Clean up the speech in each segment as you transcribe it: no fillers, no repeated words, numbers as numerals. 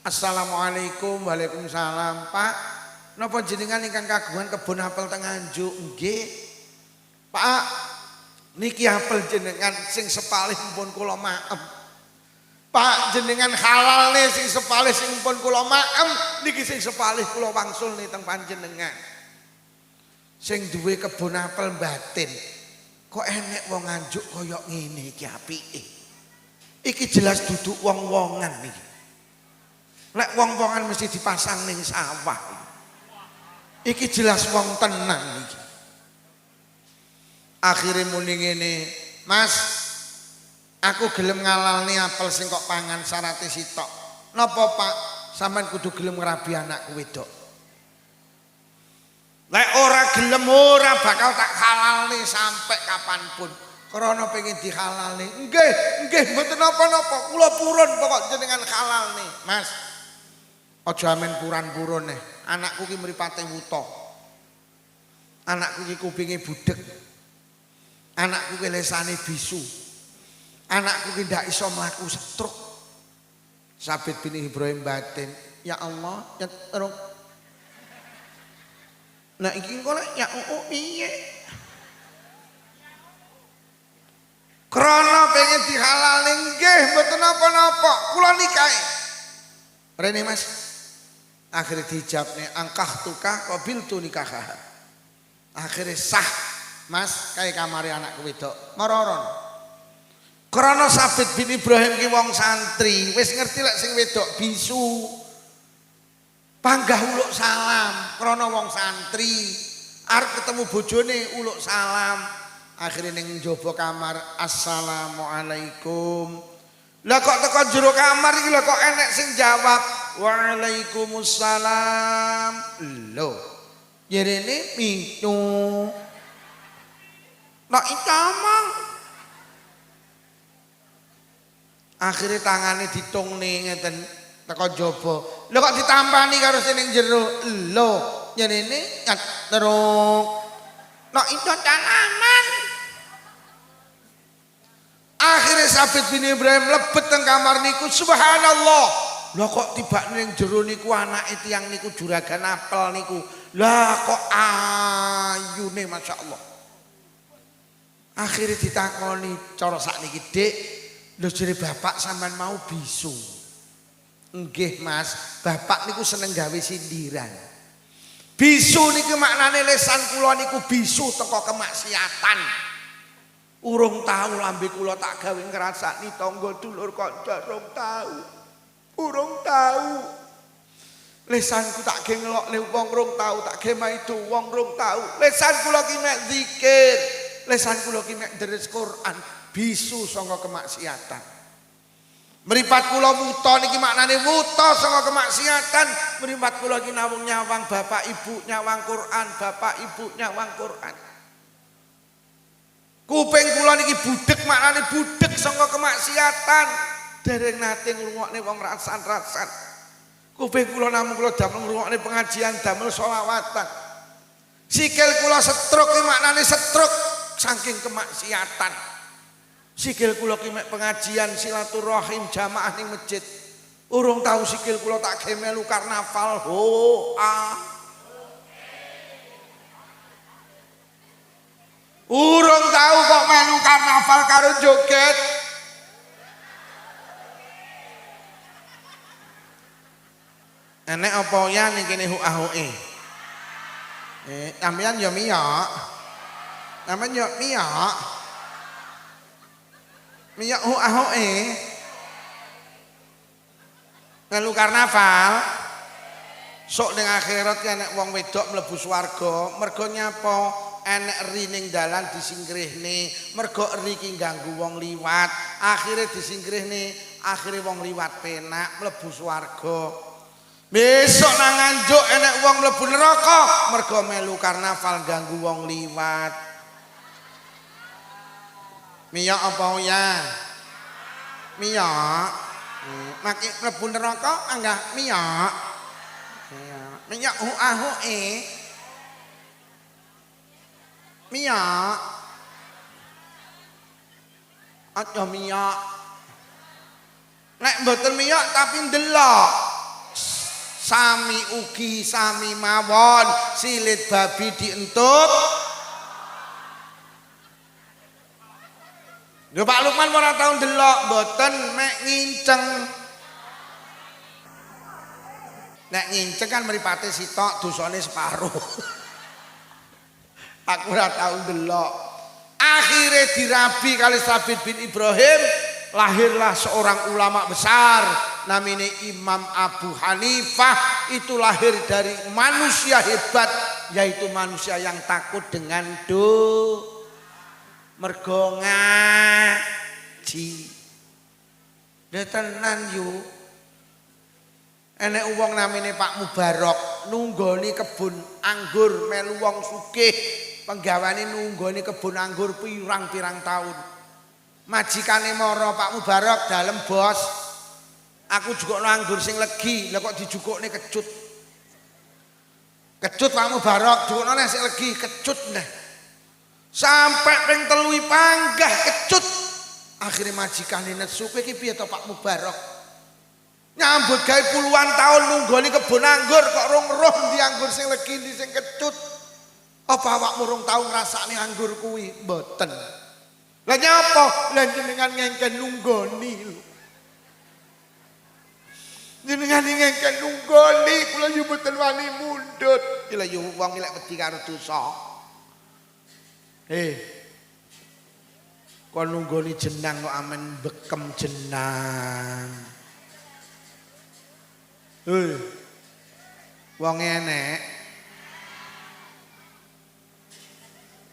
Assalamualaikum. Waalaikumsalam. Pak, napa jenengan ingkang kagungan kebun apel teng Nganjuk? Nggih. Pak, niki apel jenengan sing sepalih pun kula maem. Pak, jenengan halal nih sing sepalih sing pun kula maem, niki sing sepalih kula wangsul nih teng panjenengan. Sing duwe kebun apel batin. Kok enek wong Nganjuk kaya ngene iki apike. Iki jelas duduk wong-wongan niki. Lek wong-wongan mesti dipasang ning sawah. Iki jelas wong tenang iki. Akhire muni ngene, Mas, aku gelem ngalalne apel sing kok pangan syarate sitok. Napa Pak? Sampeyan kudu gelem ngrabi anakku wedok. Lek ora gelem ora bakal tak halalne sampai kapanpun. Krana pengen dihalalne. Nggih, mboten napa-napa. Kula purun pokok jenengan halalne, Mas. Aja amen puran-purun nih. Anakku ki mripate wuta. Anakku ki kupinge budhek. Anakku ki lesane bisu. Anakku ki ndak iso mlaku setruk. Sabit bin Ibrahim batin, ya Allah, ya terus. Nah iki kok ya piye? Krana pengen dihalalne nggih mboten napa-napa. Kula nikahi. Rene Mas. Akhirnya dijawabnya angkah tukah kobil tu nikah. Akhirnya sah Mas kayak kamari anakku wedok mororon. Krana Sabit bin Ibrahim ki wong santri wis ngerti lek sing wedok bisu. Panggah uluk salam krana wong santri arep ketemu bojone uluk salam. Akhirnya ning njaba kamar assalamualaikum. Lah kok teko jero kamar iki lho kok enek sing jawab Waalaikumsalam. Lho. Yerene mitu. Nek ikamang. Akhire tangane ditungne ngeten teko jaba. Lho kok ditampani karo sing ning jero. Lho, yerene terus. Nek itu dalaman. Akhirnya Sabit bin Ibrahim lebet teng kamar niku subhanallah. Lah kok tiba ning jero niku anake tiyang niku juragan apel niku. Lah kok ayune masyaallah. Akhirnya ditakoni cara sakniki, Dik, lho jere bapak sampean mau bisu. Nggih Mas, bapak niku seneng gawe sindiran. Bisu niku maknane lesan kula niku bisu teko kemaksiatan. Urung tahu lambe kula tak gawe ngrasani tangga dulur kanca urung tahu. Urung tahu. Lesanku tak ge ngelokne wong urung tahu, tak ge maido wong urung tahu. Lesan kula ki mek zikir, lesan kula ki mek deres Quran, bisu saka kemaksiatan. Mripat kula wuta niki maknane wuta saka kemaksiatan. Mripat kula ki nawung nyawang bapak ibu nyawang Quran, bapak ibu nyawang Quran. Kuping kula niki budhek maknane budhek saka kemaksiatan. Dereng nate ngrungokne wong rasan-rasan. Kuping kula namung kula damel ngrungokne pengajian damel sholawatan. Sikil kula setruk ki maknane setruk saking kemaksiatan. Sikil kula ki mek pengajian silaturahim jamaah ning masjid. Urung tahu sikil kula tak ge melu karnaval. Urung tahu kok melu karnaval karo joget. Enek apa ya ning kene hu-ahuke. Sampeyan ya miyok. Sampeyan ya miyok. Miyok hu-ahuke. Melu karnaval. Sok ning akhirat enek wong wedok mlebu swarga, mergo nyapa? Enek eri ning dalan disingkrihne, mergo eri ki ganggu wong liwat. Akhire disingkrihne, akhire wong liwat penak mlebu swarga. Besok nang Nganjuk enek wong mlebu neraka mergo melu karnaval ganggu wong liwat. Miyok apa ya? Miyok. Maki mlebu neraka anggah miyok. Miyok hu-ahuke. Miyok. Aja miyok. Nek mboten miyok tapi ndelok. sami ugi sami mawon silit babi dientut. Lho Pak Lukman ora tau ndelok mboten mek nginceng. Nek nginceng kan mripate sitok dosane separuh. Aku ora tau ndelok. Akhire dirabi kali Sabit bin Ibrahim, lahirlah seorang ulama besar namanya Imam Abu Hanifah. Itu lahir dari manusia hebat, yaitu manusia yang takut dengan mergo ngaji. Dia tenan yuk. Enek wong namine Pak Mubarok nunggoni kebun anggur melu wong sugih, penggawane nunggoni kebun anggur pirang-pirang tahun. Majikane mara Pak Mubarok dalem bos, aku jukukno anggur sing legi, lha kok dijukukne kecut. Kecut Pak Mubarok jukukno nek sing legi kecut neh. Sampai ping 3 panggah kecut. Akhire majikane nesu, kowe iki piye to Pak Mubarok? Nyambut gawe puluhan tahun nunggoni kebun anggur kok rong roh ndi anggur sing legi ndi sing kecut. Apa awakmu rong tau ngrasakne anggur kuwi? Mboten. Lah nyapa? Lah jenengan ngengken nunggoni lho. Jenengan ngengken nunggoni kula yo mboten wani mundhut. Iki lho yo wong lek wedi karo dosa. Kon nunggoni jenang kok amen bekem jenang. Wong enek.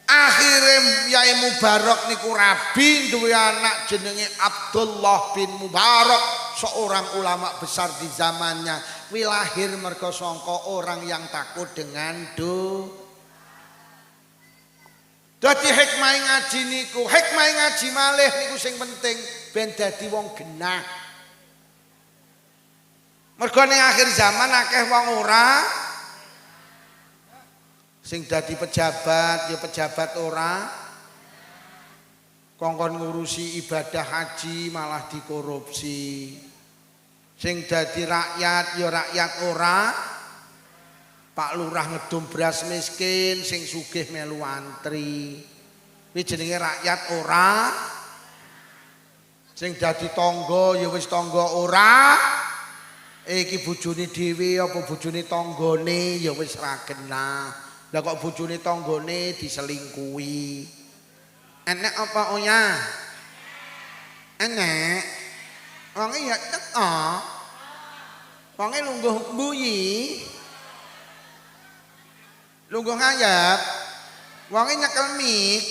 Akhire Yai Mubarok niku rabi duwe anak jenenge Abdullah bin Mubarak, seorang ulama besar di zamannya. Kuwi lahir mergo sangka orang yang takut dengan Dadi hikmah ngaji niku, hikmah ngaji malih niku sing penting ben dadi wong genah. Mergo ning akhir zaman akeh wong ora sing dadi pejabat ya pejabat ora, kongkon ngurusi ibadah haji malah dikorupsi. Sing dadi rakyat ya rakyat ora, Pak Lurah ngedum beras miskin, sing sugih melu antri. Kuwi jenenge rakyat ora. Sing dadi tangga ya wis tangga ora. Iki bojone dhewe apa bojone tanggane ya wis ra genah. Lah kok bojone tanggane diselingkuhi. Enek apa oya? Enek. Wong ya teko. Wong lungguh mbuyi. Lungguh ngayap. Wong nyekel mik.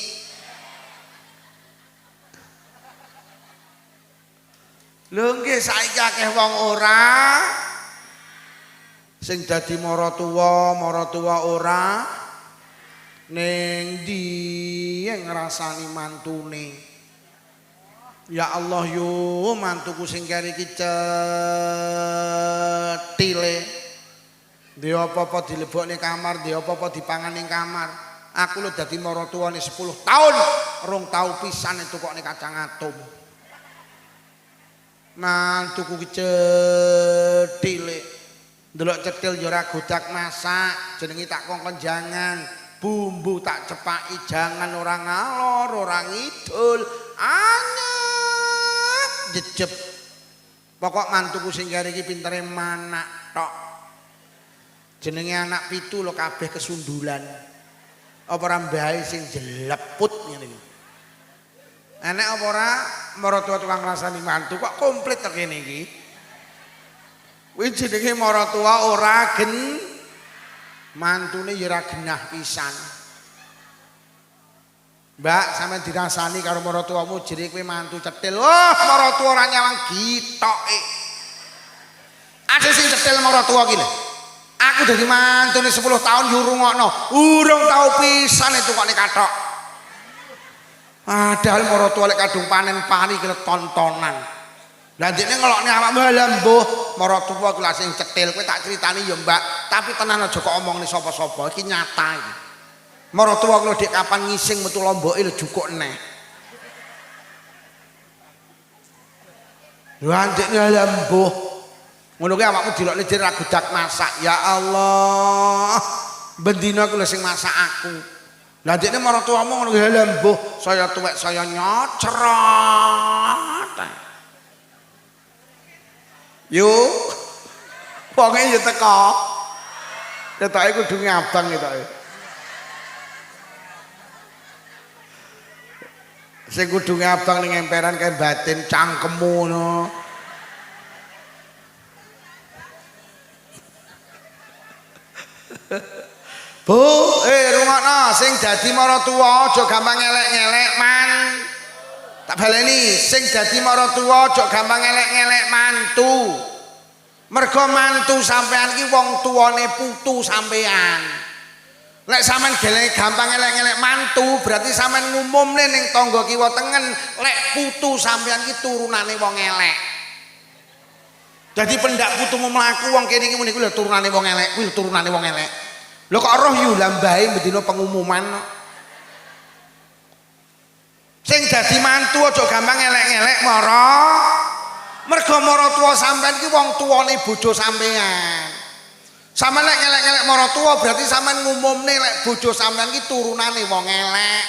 Lho nggih saiki akeh wong ora sing dadi mara-tuwa ora ning ndi ngrasani mantune. Ya Allah yo mantuku sing kene iki cetile. Dhe apa-apa dilebokne kamar, dhe apa-apa dipangan ning kamar. Aku lho dadi mara-tuwane 10 tahun, rong tau pisan tukokne kacang atom. Mantuku cedhile ndelok cetil ya ora godak masak, jenenge tak kongkon jangan, bumbu tak cepaki jangan, ora ngalor ora ngidul, anyep jejeb. Pokok mantuku sing kene iki pintere manak tok. Jenenge anak 7 lho kabeh kesundulan. Apa ora mbahe sing jeleput ngene iki. Enek apa ora maratuwa tukang ngrasani mantu kok komplit to kene iki. Kuwi jenenge maratuwa ora mantune ya ora genah pisan. Mbak sampean dirasani karo maratuwamu jere kowe mantu cetil. Oh, maratuwa ora nyawang gitoke. Ada sing cetil maratuwa ki lho. Aku dadi mantune 10 tahun yo rungokno. Urung tau pisan tukokne kathok. Padahal maratuwa lek kadung panen pari ki tontonan. Lah ndekne ngelokne awakmu lha mbuh maratuwa ku lha sing cetil kowe tak critani ya Mbak, tapi tenan aja kok omongne sapa-sapa iki nyata iki. Maratuwa ku dik kapan ngising metu lomboke lho jukuk neh. Lha ndekne lha mbuh Ngono kuwi awakmu dilokne dhewe ra gudak masak. Ya Allah. Bendina aku lho sing masak aku. Lah dekne marang tuamu ngono kuwi lha mbuh saya tuwek saya nyocrot. Yo. Wonge yo teko. Ketoke kudu ngabang ketoke. Sing kudu ngabang ning emperan kae batin cangkemmu ngono. Bu, rungokno sing dadi maratuwa aja gampang ngelek-ngelek man. Tak baleni, sing dadi maratuwa aja gampang ngelek-ngelek mantu. Mergo mantu sampean ki wong tuane putu sampean. Lek sampean gelek gampang ngelek-ngelek mantu, berarti sampean ngumumne ning tangga kiwa tengen lek putu sampean ki turunane wong elek. Jadi pendak putumu mlaku wong kene iki muni kuwi lho turunane wong elek, kuwi turunane wong elek. Lho kok roh yu lambahe bendina pengumuman. Sing dadi mantu aja gampang elek-elek mara. Mergo mara tuwa sampean iki wong tuwane bojo sampean. Sampeyan lek elek-elek mara tuwa berarti sampean ngumumne lek bojo sampean iki turunane wong elek.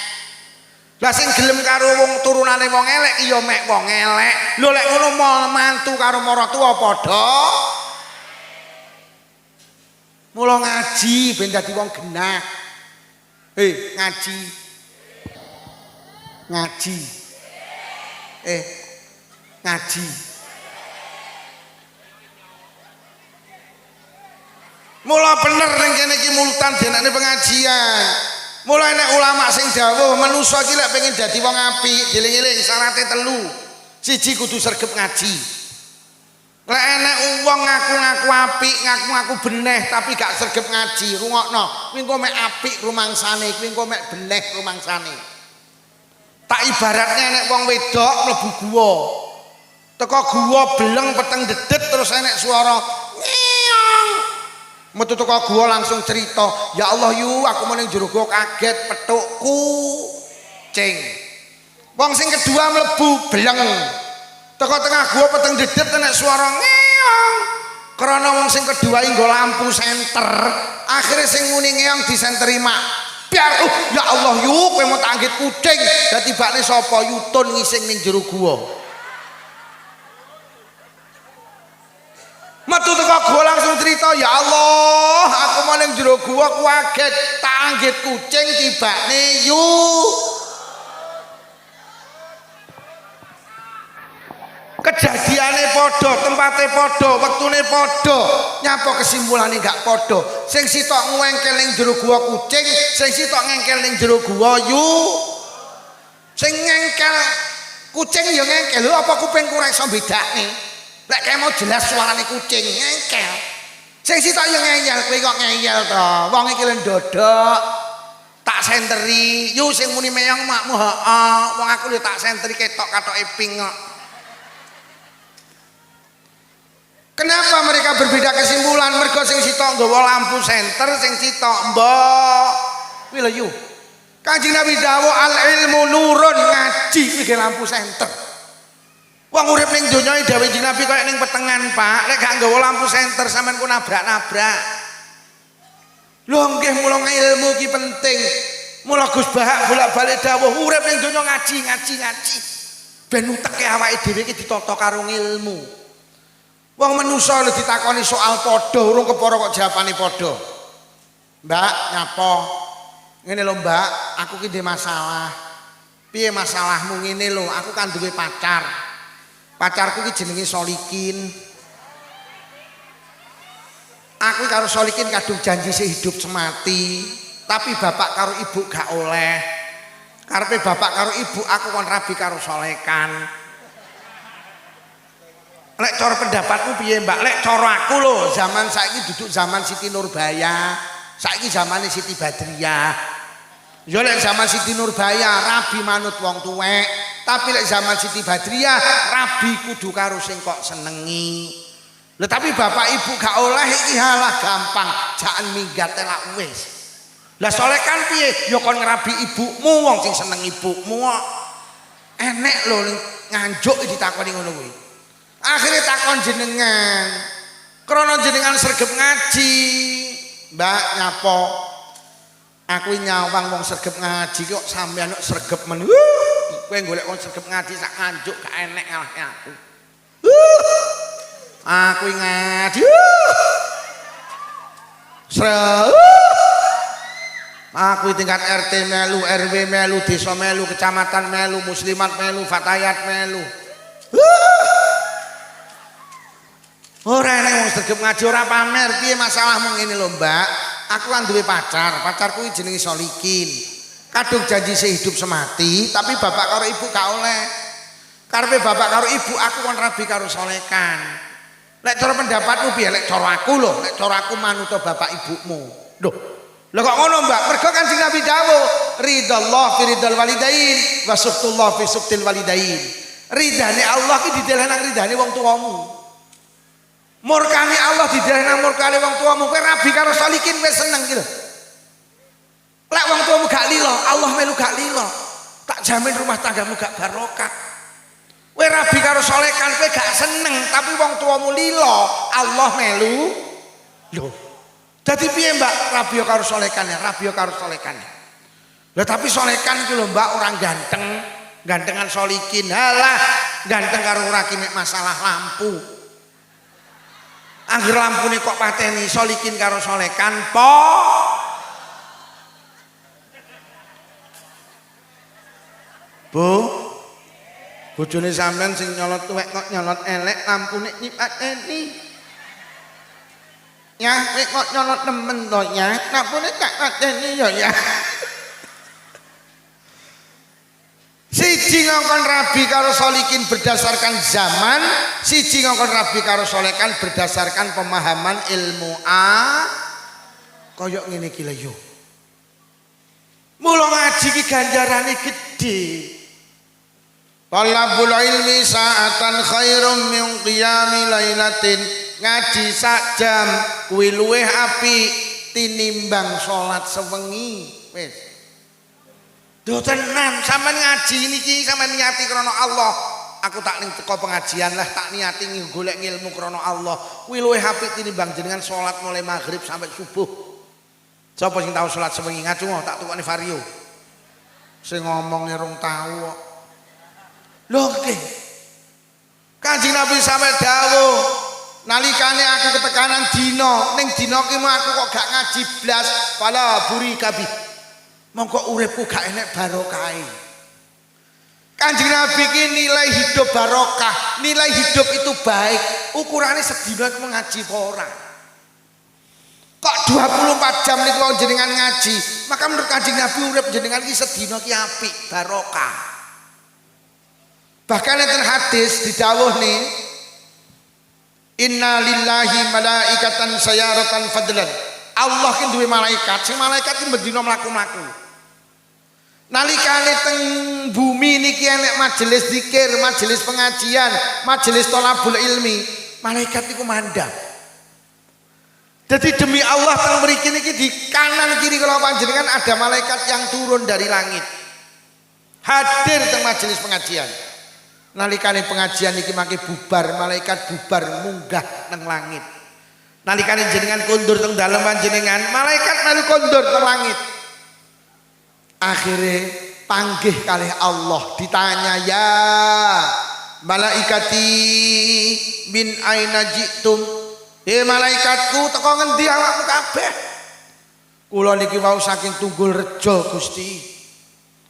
Lah sing gelem karo wong turunane wong elek iya mek wong elek. Lho lek ngono mantu karo mara tuwa padha. Mula ngaji ben dadi wong genah. Ngaji. Ngaji. Ngaji. Mula bener ning kene iki multan denekne pengajian. Mula nek ulama sing dawuh manusa iki lek pengen dadi wong apik, dieling-eling syaraté 3. Siji kudu sregep ngaji. Lek enek wong ngaku-ngaku apik, ngaku-ngaku beneh tapi gak sregep ngaji, rungokno. Kuwi engko mek apik rumangsane, kuwi engko mek beneh rumangsane. Tak ibaratnya enek wong wedok mlebu guwa. Teko guwa beleng peteng dedet terus enek suara ngeong. Metu teko guwa langsung cerita, "Ya Allah yu, aku mau ning jero guwa kaget petukku cing." Wong sing kedua mlebu beleng. Teko tengah gua peteng dedet enek suara ngeong. Karena wong sing kedua nggo lampu senter, akhirnya sing muni ngeong disenteri mak. Biar ya Allah yu kowe mau tanggit kucing. Lah tibane sapa yutun ngising ning jero gua. Metu teko gua langsung cerita, "Ya Allah, aku mau ning jero gua kaget tanggit kucing tibane yu." Kejadiane padha, tempate padha, wektune padha, nyapa kesimpulane gak padha. Sing sitok ngengkel ning jero gua kucing, sing sitok ngengkel ning jero gua yu. Sing ngengkel kucing ya ngengkel. Lho apa kupingku ora iso bedakne? Lek kae mau jelas suarane kucing ngengkel. Sing sitok ya ngeyel, kowe kok ngeyel to. Wong iki lho ndodok. Tak senteri, yu sing muni meyong makmu heeh. Wong aku lho tak senteri ketok katoke ping kok. Kenapa mereka berbeda kesimpulan? Mergo sing sitok nggawa lampu senter, sing sitok mbok. Kuwi lho yu. Kanjeng Nabi dawuh al ilmu nurun, ngaji iki lampu senter. Wong urip ning donya dawuh Kanjeng Nabi kaya ning petengan, Pak. Lek gak nggawa lampu senter sampean ku nabrak-nabrak. Lho nggih mula ilmu ki penting. Mula Gus Bahak bolak-balik dawuh urip ning donya ngaji. Ben uteke awake dhewe iki ditata karo ilmu. Wong manusa lho ditakoni soal padha urung kepara kok jawabane padha. Mbak, nyapa? Ngene lho, Mbak, aku ki ndek masalah. Piye masalahmu? Ngene lho, aku kan duwe pacar. Pacarku ki jenenge Solikin. Aku karo Solikin kadung janji sehidup semati, tapi bapak karo ibu gak oleh. Karepe bapak karo ibu aku kon rabi karo Solekan. Lek cara pendapatmu piye Mbak? Lek cara aku lho, zaman saiki duduk zaman Siti Nurbaya, saiki zamane Siti Badriah. Ya lek zaman Siti Nurbaya rabi manut wong tuwek, tapi lek zaman Siti Badriah rabi kudu karo sing kok senengi. Lha tapi bapak ibu gak oleh iki halah gampang, jangan minggat elak wis. Lah Solekan piye? Ya kon ngrabi ibumu wong sing seneng ibumu kok. Enek lho nganjuk ditakoni ngono kuwi. Akhirnya takon jenengan, Krana jenengan sregep ngaji. Mbak nyapo. Aku nyawang wong sregep ngaji kok sampeyan kok sregep men. Kowe golek wong sregep ngaji sak kanjuk gak enek ngalahke aku. Aku ngaji. Aku tingkat RT melu, RW melu, desa melu, kecamatan melu, muslimat melu, fatayat melu. Ora enek wong sregep ngaji ora pamer. Piye masalahmu ngene lho, Mbak? Aku kan duwe pacar. Pacarku iki jenenge Solikin. Kadung janji sehidup semati, tapi bapak karo ibu gak oleh. Karepe bapak karo ibu aku kon rabi karo Solekan. Lek cara pendapatmu piye? Lek cara aku lho, lek cara aku manut bapak ibumu. Loh, lho kok ngono, Mbak? Mergo Kanjeng Nabi dawuh, ridallah fi ridal walidain wa suktullah fi suktil walidain. Ridane Allah ki dideleh nang ridane wong tuamu. Murkane Allah dideleh nang murkane wong tuamu. Kowe rabi karo Solikin kowe seneng ki lho. Lek wong tuamu gak lilo, Allah melu gak lilo. Tak jamin rumah tanggamu gak barokah. Kowe rabi karo Solekan kowe gak seneng, tapi wong tuamu lilo, Allah melu. Lho. Dadi piye, Mbak? Rabi karo Solekan ya, rabi karo Solekan. Lah tapi Solekan iki lho, Mbak, orang ganteng, gantengan Solikin. Halah, ganteng karo ora ki mek masalah lampu. Angger lampune kok pateni Solikin karo Solekan po. Bu, bojone sampean sing nyolot tuwek kok nyolot elek, lampune nyipateni. Ya, kowe kok nyolot nemen to ya, lampune tak pateni ya. Siji ngongkon rabi karo Solikin berdasarkan zaman, siji ngongkon rabi karo Solekan berdasarkan pemahaman ilmu koyok ngene iki lho yo. Mula ngaji ki ganjarane gedhe. Talabul ilmi sa'atan khairum min qiyami lailatin. Ngaji sak jam kuwi luwih apik tinimbang salat sewengi. Wis. Duh tenan sampean ngaji niki sampean niati krana Allah. Aku tak ning teko pengajian lah tak niati golek ilmu krana Allah. Kuwi luwih apik tinimbang jenengan salat mulai maghrib sampai subuh. Sapa sing tau salat sewengi ngaji tak tukone vario. Sing ngomong rong tau kok. Lho nggih. Kanjeng Nabi sampe dawuh, nalikane aku ketekanan dina, ning dina ki aku kok gak ngaji blas, pala buri kabih. Mongko uripku gak enek barokahe. Kanjeng Nabi ki nilai hidup barokah, nilai hidup itu baik. Ukurane sedina aku ngaji apa ora. Kok 24 jam niku jenengan ngaji, maka menurut Kanjeng Nabi urip jenengan ki sedina ki apik, barokah. Bahkan enten hadis didhawuh nih, inna lillahi malaikatan sayaratan fadlan. Allah ki duwe malaikat, sing malaikat ki bendina mlaku-mlaku. Nalikane teng bumi niki enek majelis zikir, majelis pengajian, majelis thalabul ilmi, malaikat niku mandang. Jadi demi Allah teng mriki niki di kanan kiri kula panjenengan ada malaikat yang turun dari langit. Hadir teng majelis pengajian. Nalikane pengajian iki mangke bubar, malaikat bubar munggah nang langit. Nalikane jenengan kondur teng dalem panjenengan, malaikat melu kondur teng langit. Akhire panggih kalih Allah ditanya, ya malaikati min aina jitum. Malaikatku teko ngendi awakmu kabeh? Kula niki wau saking Tunggul Rejo Gusti.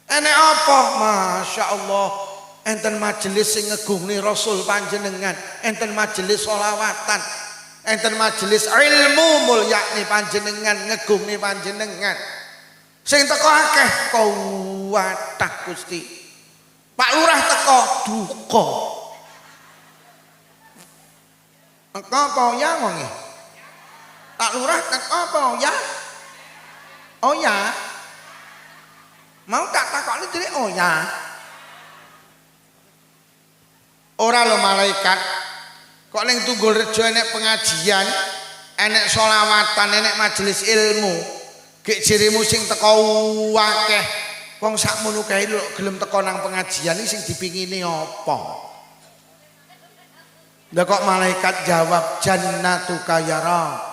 Enek apa? Masya Allah. Enten majelis sing ngegungni Rasul panjenengan, enten majelis sholawatan, enten majelis ilmu mulyakni panjenengan, ngegungni panjenengan. Sing teko akeh kuwatah Gusti. Pak Lurah teko duka. Teko apa ya wonge? Pak Lurah teko apa ya? Oh ya. Mau tak takoni dhewe oh ya. Ora lo malaikat kok ning Tunggul Rejo enek pengajian, enek sholawatan, enek majelis ilmu. Gek jerimu sing teko akeh. Wong sakmono kae lho gelem teko nang pengajian iki sing dipingini apa? Lah kok malaikat jawab jannatuka ya Rabb.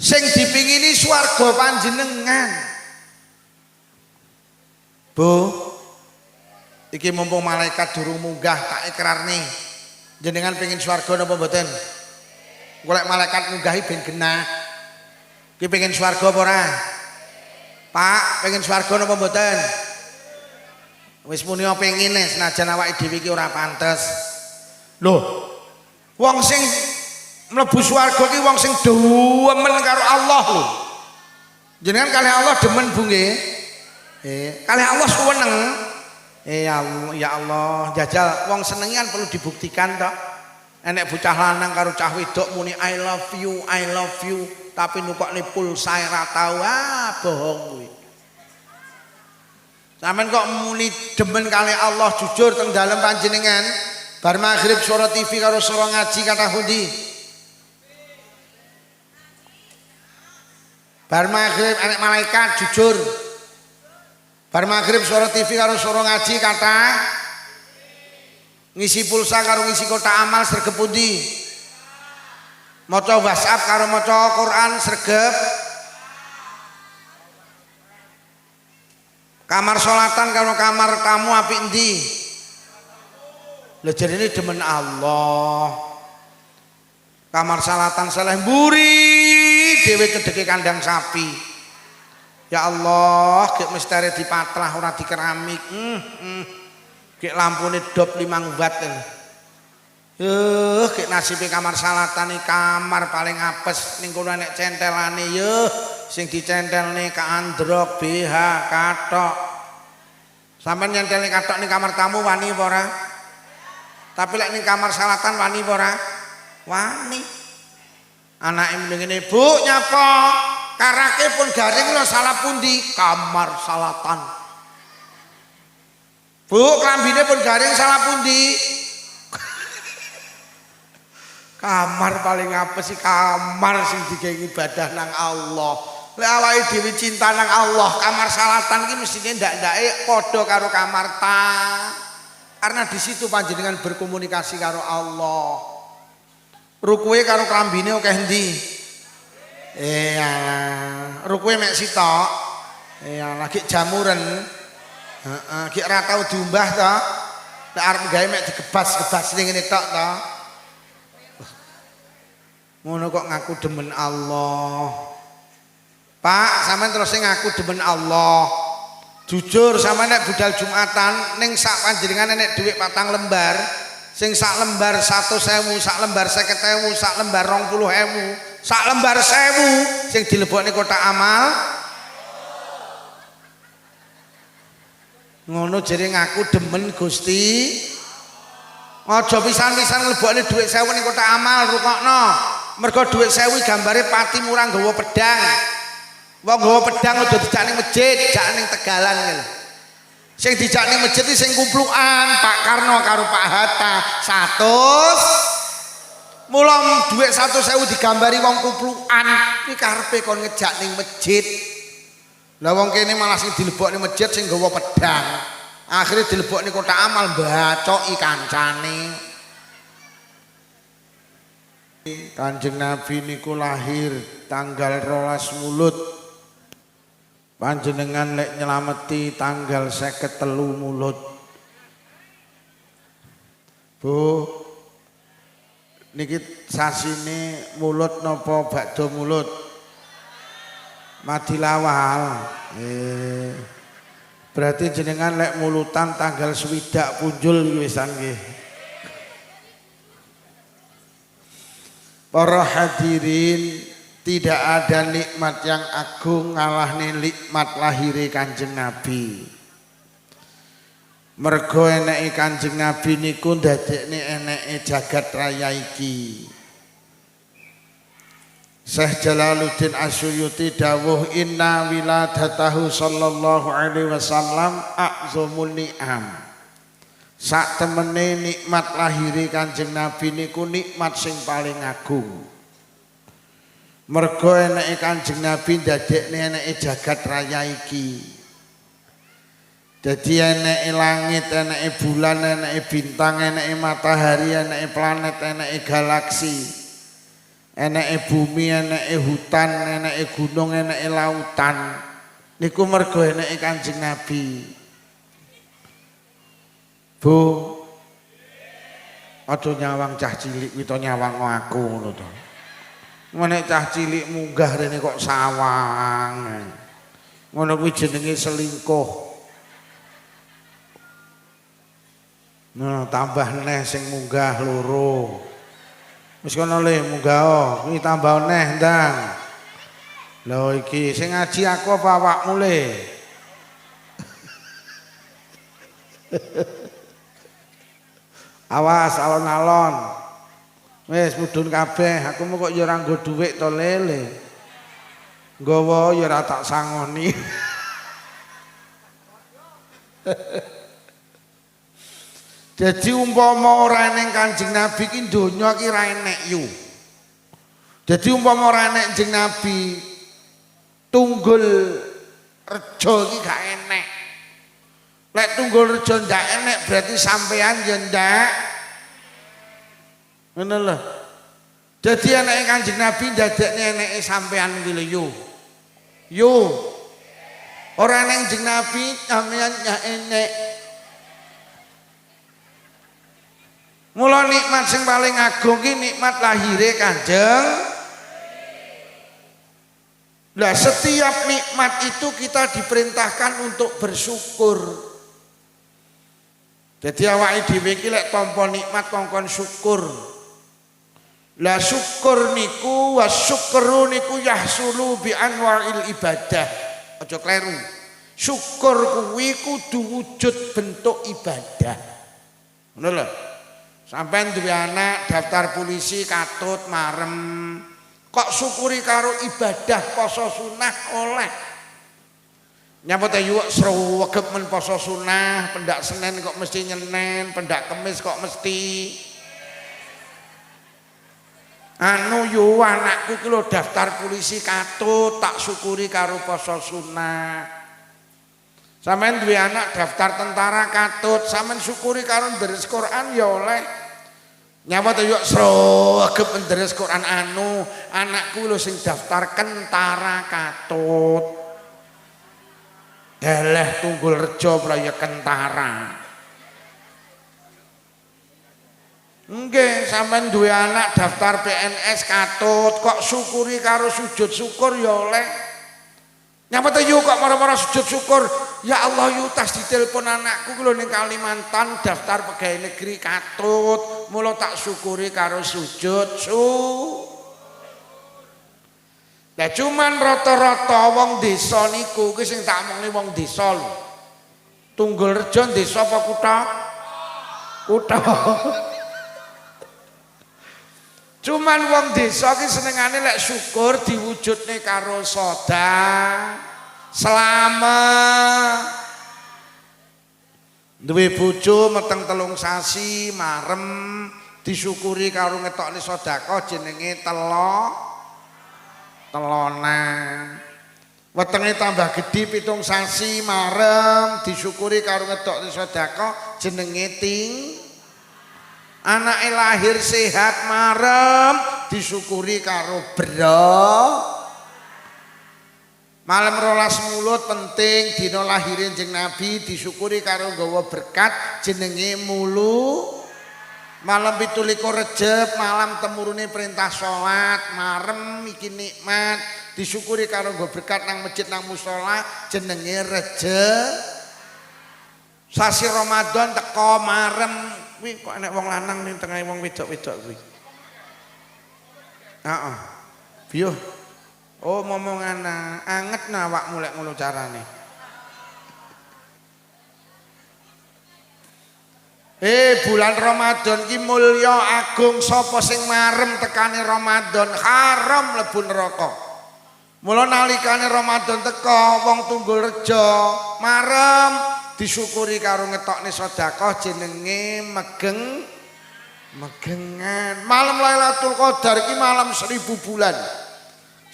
Sing dipingini swarga panjenengan. Bu, iki mumpung malaikat durung munggah tak ikrarne. Jenengan pengin swarga napa mboten? Golek malaikat munggahi ben genah. Ki pengin swarga apa ora? Pak, pengin swarga napa mboten? Wis muni pengin senajan awake dhewe iki ora pantes. Loh, wong sing mlebu swarga ki wong sing demen karo Allah lho. Jenengan kalih Allah demen Bu nggih? Kalih Allah suweneng. Ya Allah, jajal wong senengan perlu dibuktikan toh. Enek bocah lanang karo cah wedok muni I love you, tapi nukokne pulsa ora tau, bohong kuwi. Sampeyan kok muni demen kalih Allah jujur teng dalem panjenengan. Bar maghrib suara TV karo suara ngaji kata pundi? Bar maghrib enek malaikat jujur. Bar maghrib suara TV karo suara ngaji kata ngisi pulsa karo ngisi kotak amal sregep pundi? Maca WhatsApp karo maca Quran sregep. Kamar sholatan karo kamar tamu apik endi? Lha jarene demen Allah. Kamar salatan saleh mburi dhewe cedheke kandang sapi. Ya Allah, gek misteri dipatrah ora dikeramik. Gek lampune dop 5 watt. Gek nasibe kamar salatan iki kamar paling apes ning kono nek centelane sing dicentelne kaandrok BH kathok. Sampeyan nyentelne kathok ning kamar tamu wani apa ora? Tapi lek ning kamar salatan wani apa ora? Wani. Anake mendingene, "Bu, nyapa? Karake pun garing lho salah pundi?" Kamar salatan. "Bu, klambine pun garing salah pundi?" Kamar paling apes sih kamar sing digawe ibadah nang Allah. Lek awake dhewe cinta nang Allah, kamar salatan iki mestine ndak-ndake padha karo kamar ta. Karena di situ panjenengan berkomunikasi karo Allah. Rukuhe karo klambine akeh endi? Rukuhe mek sitok. Lagi jamuren. Heeh, ki ora tau diumbah to. Nek arep gawe mek digebas-gebas ning ngene tok to. Ngono kok ngaku demen Allah. Pak, sampean terus ngaku demen Allah. Jujur sama nek budal Jumatan ning sak panjenengan nek dhuwit 4 lembar, sing sak lembar 100.000, sak lembar 50.000, sak lembar 20.000, sak lembar 1.000 sing dilebokne kotak amal. Ngono jere ngaku demen Gusti. Aja pisan-pisan nglebokne dhuwit 1.000 ning kotak amal, rukokno. Mergo dhuwit 1.000 gambare pati murah nggawa pedang. Wong nggawa pedang aja dijak ning masjid, jak ning Tegalan ngene. Sing dijak ning masjid iki sing kumplukan Pak Karno karo Pak Hatta 100. Mula dhuwit 100.000 digambari wong kumplukan iki karepe kon ngejak ning masjid. Lah wong kene malah sing dilebokne masjid sing nggawa pedang. Akhire dilebokne kotak amal bacoki kancane. Kanjeng Nabi niku lahir tanggal 12 Mulud. Panjenengan lek nyelameti tanggal 53 Mulud. Bu, niki sasine Mulud napa bakda Mulud? Madilawal. Berarti jenengan lek mulutan tanggal 20 punjul wisan nggih. Para hadirin, tidak ada nikmat yang agung ngalahne nikmat lahire Kanjeng Nabi. Mergo eneke Kanjeng Nabi niku ndadekne eneke jagat raya iki. Syekh Jalaluddin Asyuyuti dawuh inna wiladatahu sallallahu alaihi wasallam a'zamun ni'am. Sak temene nikmat lahiri Kanjeng Nabi niku nikmat sing paling agung. Mergo eneke Kanjeng Nabi ndadekne eneke jagat raya iki. Dadi eneke langit, eneke bulan, eneke bintang, eneke matahari, eneke planet, eneke galaksi. Eneke bumi, eneke hutan, eneke gunung, eneke lautan. Niku mergo eneke Kanjeng Nabi. Bu, aja nyawang cah cilik kuwi to nyawang aku ngono to. Menek cah cilik munggah rene kok sawang. Ngono kuwi jenenge selingkuh. Nah, tambah neh sing munggah loro. Wis kono le munggah kuwi tambah neh ndang. Lho iki sing ngaji aku apa awakmu le? Awas alon-alon. Wis mudhun kabeh, aku mau kok ya ora nggo dhuwit to lele. Nggawa ya ora tak sangoni. Jadi umpama ora ning Kanjeng Nabi ki donya ki ra enek yu. Jadi umpama ora enek Kanjeng Nabi Tunggul Rejo ki gak enek. Lek Tunggul Rejo ndak enek berarti sampean ya ndak. Ngono lho. Jadi eneke Kanjeng Nabi ndadekne eneke sampean ki lho yu. Yu. Ora enek Kanjeng Nabi sampean ya enek. Mula nikmat sing paling agung ki nikmat lahire Kanjeng. Nah, setiap nikmat itu kita diperintahkan untuk bersyukur. Jadi awake dhewe iki lek tampa nikmat kongkon syukur. Lah syukur niku wasyukru niku yahsulu bi anwa'il ibadah. Aja kleru. Syukur kuwi kudu wujud bentuk ibadah. Ngono lho. Sampai duwe anak daftar polisi katut marem kok syukuri karo ibadah poso sunah oleh nyapa ta yu srewegep men poso sunah pendak Senin kok mesti nyenen pendak Kemis kok mesti anu yu anakku ki lho daftar polisi katut tak syukuri karo poso sunah. Sampeyan duwe anak daftar tentara katut, sampeyan syukuri karo ndheres Quran ya oleh. Nyapa to yo sregep ndheres Quran anu, anakku lho sing daftar kentara katut. Eleh Tunggul Rejo proyek kentara. Nggih, sampeyan duwe anak daftar PNS katut, kok syukuri karo sujud syukur ya oleh. Nyapa to yo kok mara-mara sujud syukur. Ya Allah yu tas ditelepon anakku lho ning Kalimantan daftar pegawai negeri katut, mula tak syukuri karo sujud Lah cuman rata-rata wong desa niku ki sing tak omongni wong desa lho. Tunggul Rejo desa apa kutha? Kutha. Cuman wong desa ki senengane lek syukur diwujudne karo selama duwe bojo meteng 3 sasi marem disyukuri karo ngetokne sedekah jenenge telonan. Wetenge tambah gedhi 7 sasi marem disyukuri karo ngetokne sedekah jenenge anake lahir sehat marem disyukuri karo Malam 12 mulut penting dina lahirin Kanjeng Nabi disyukuri karo nggawa berkat jenenge mulu. Malam 17 Rejab malam temurune perintah salat marem iki nikmat disyukuri karo nggawa berkat nang masjid nang musala jenenge Rejab. Sasi Ramadan teko marem kuwi kok enek wong lanang ning tengah wong wedok-wedok kuwi. Heeh. Biyo. Oh momongan anget nah awakmu lek ngono carane. Bulan Ramadan ki mulya agung sapa sing marem tekane Ramadan haram mlebu neraka. Mula nalikane Ramadan teka wong Tunggul Rejo marem disyukuri karo ngetokne sedekah jenenge megengan. Malam Lailatul Qadar ki malam 1000 bulan.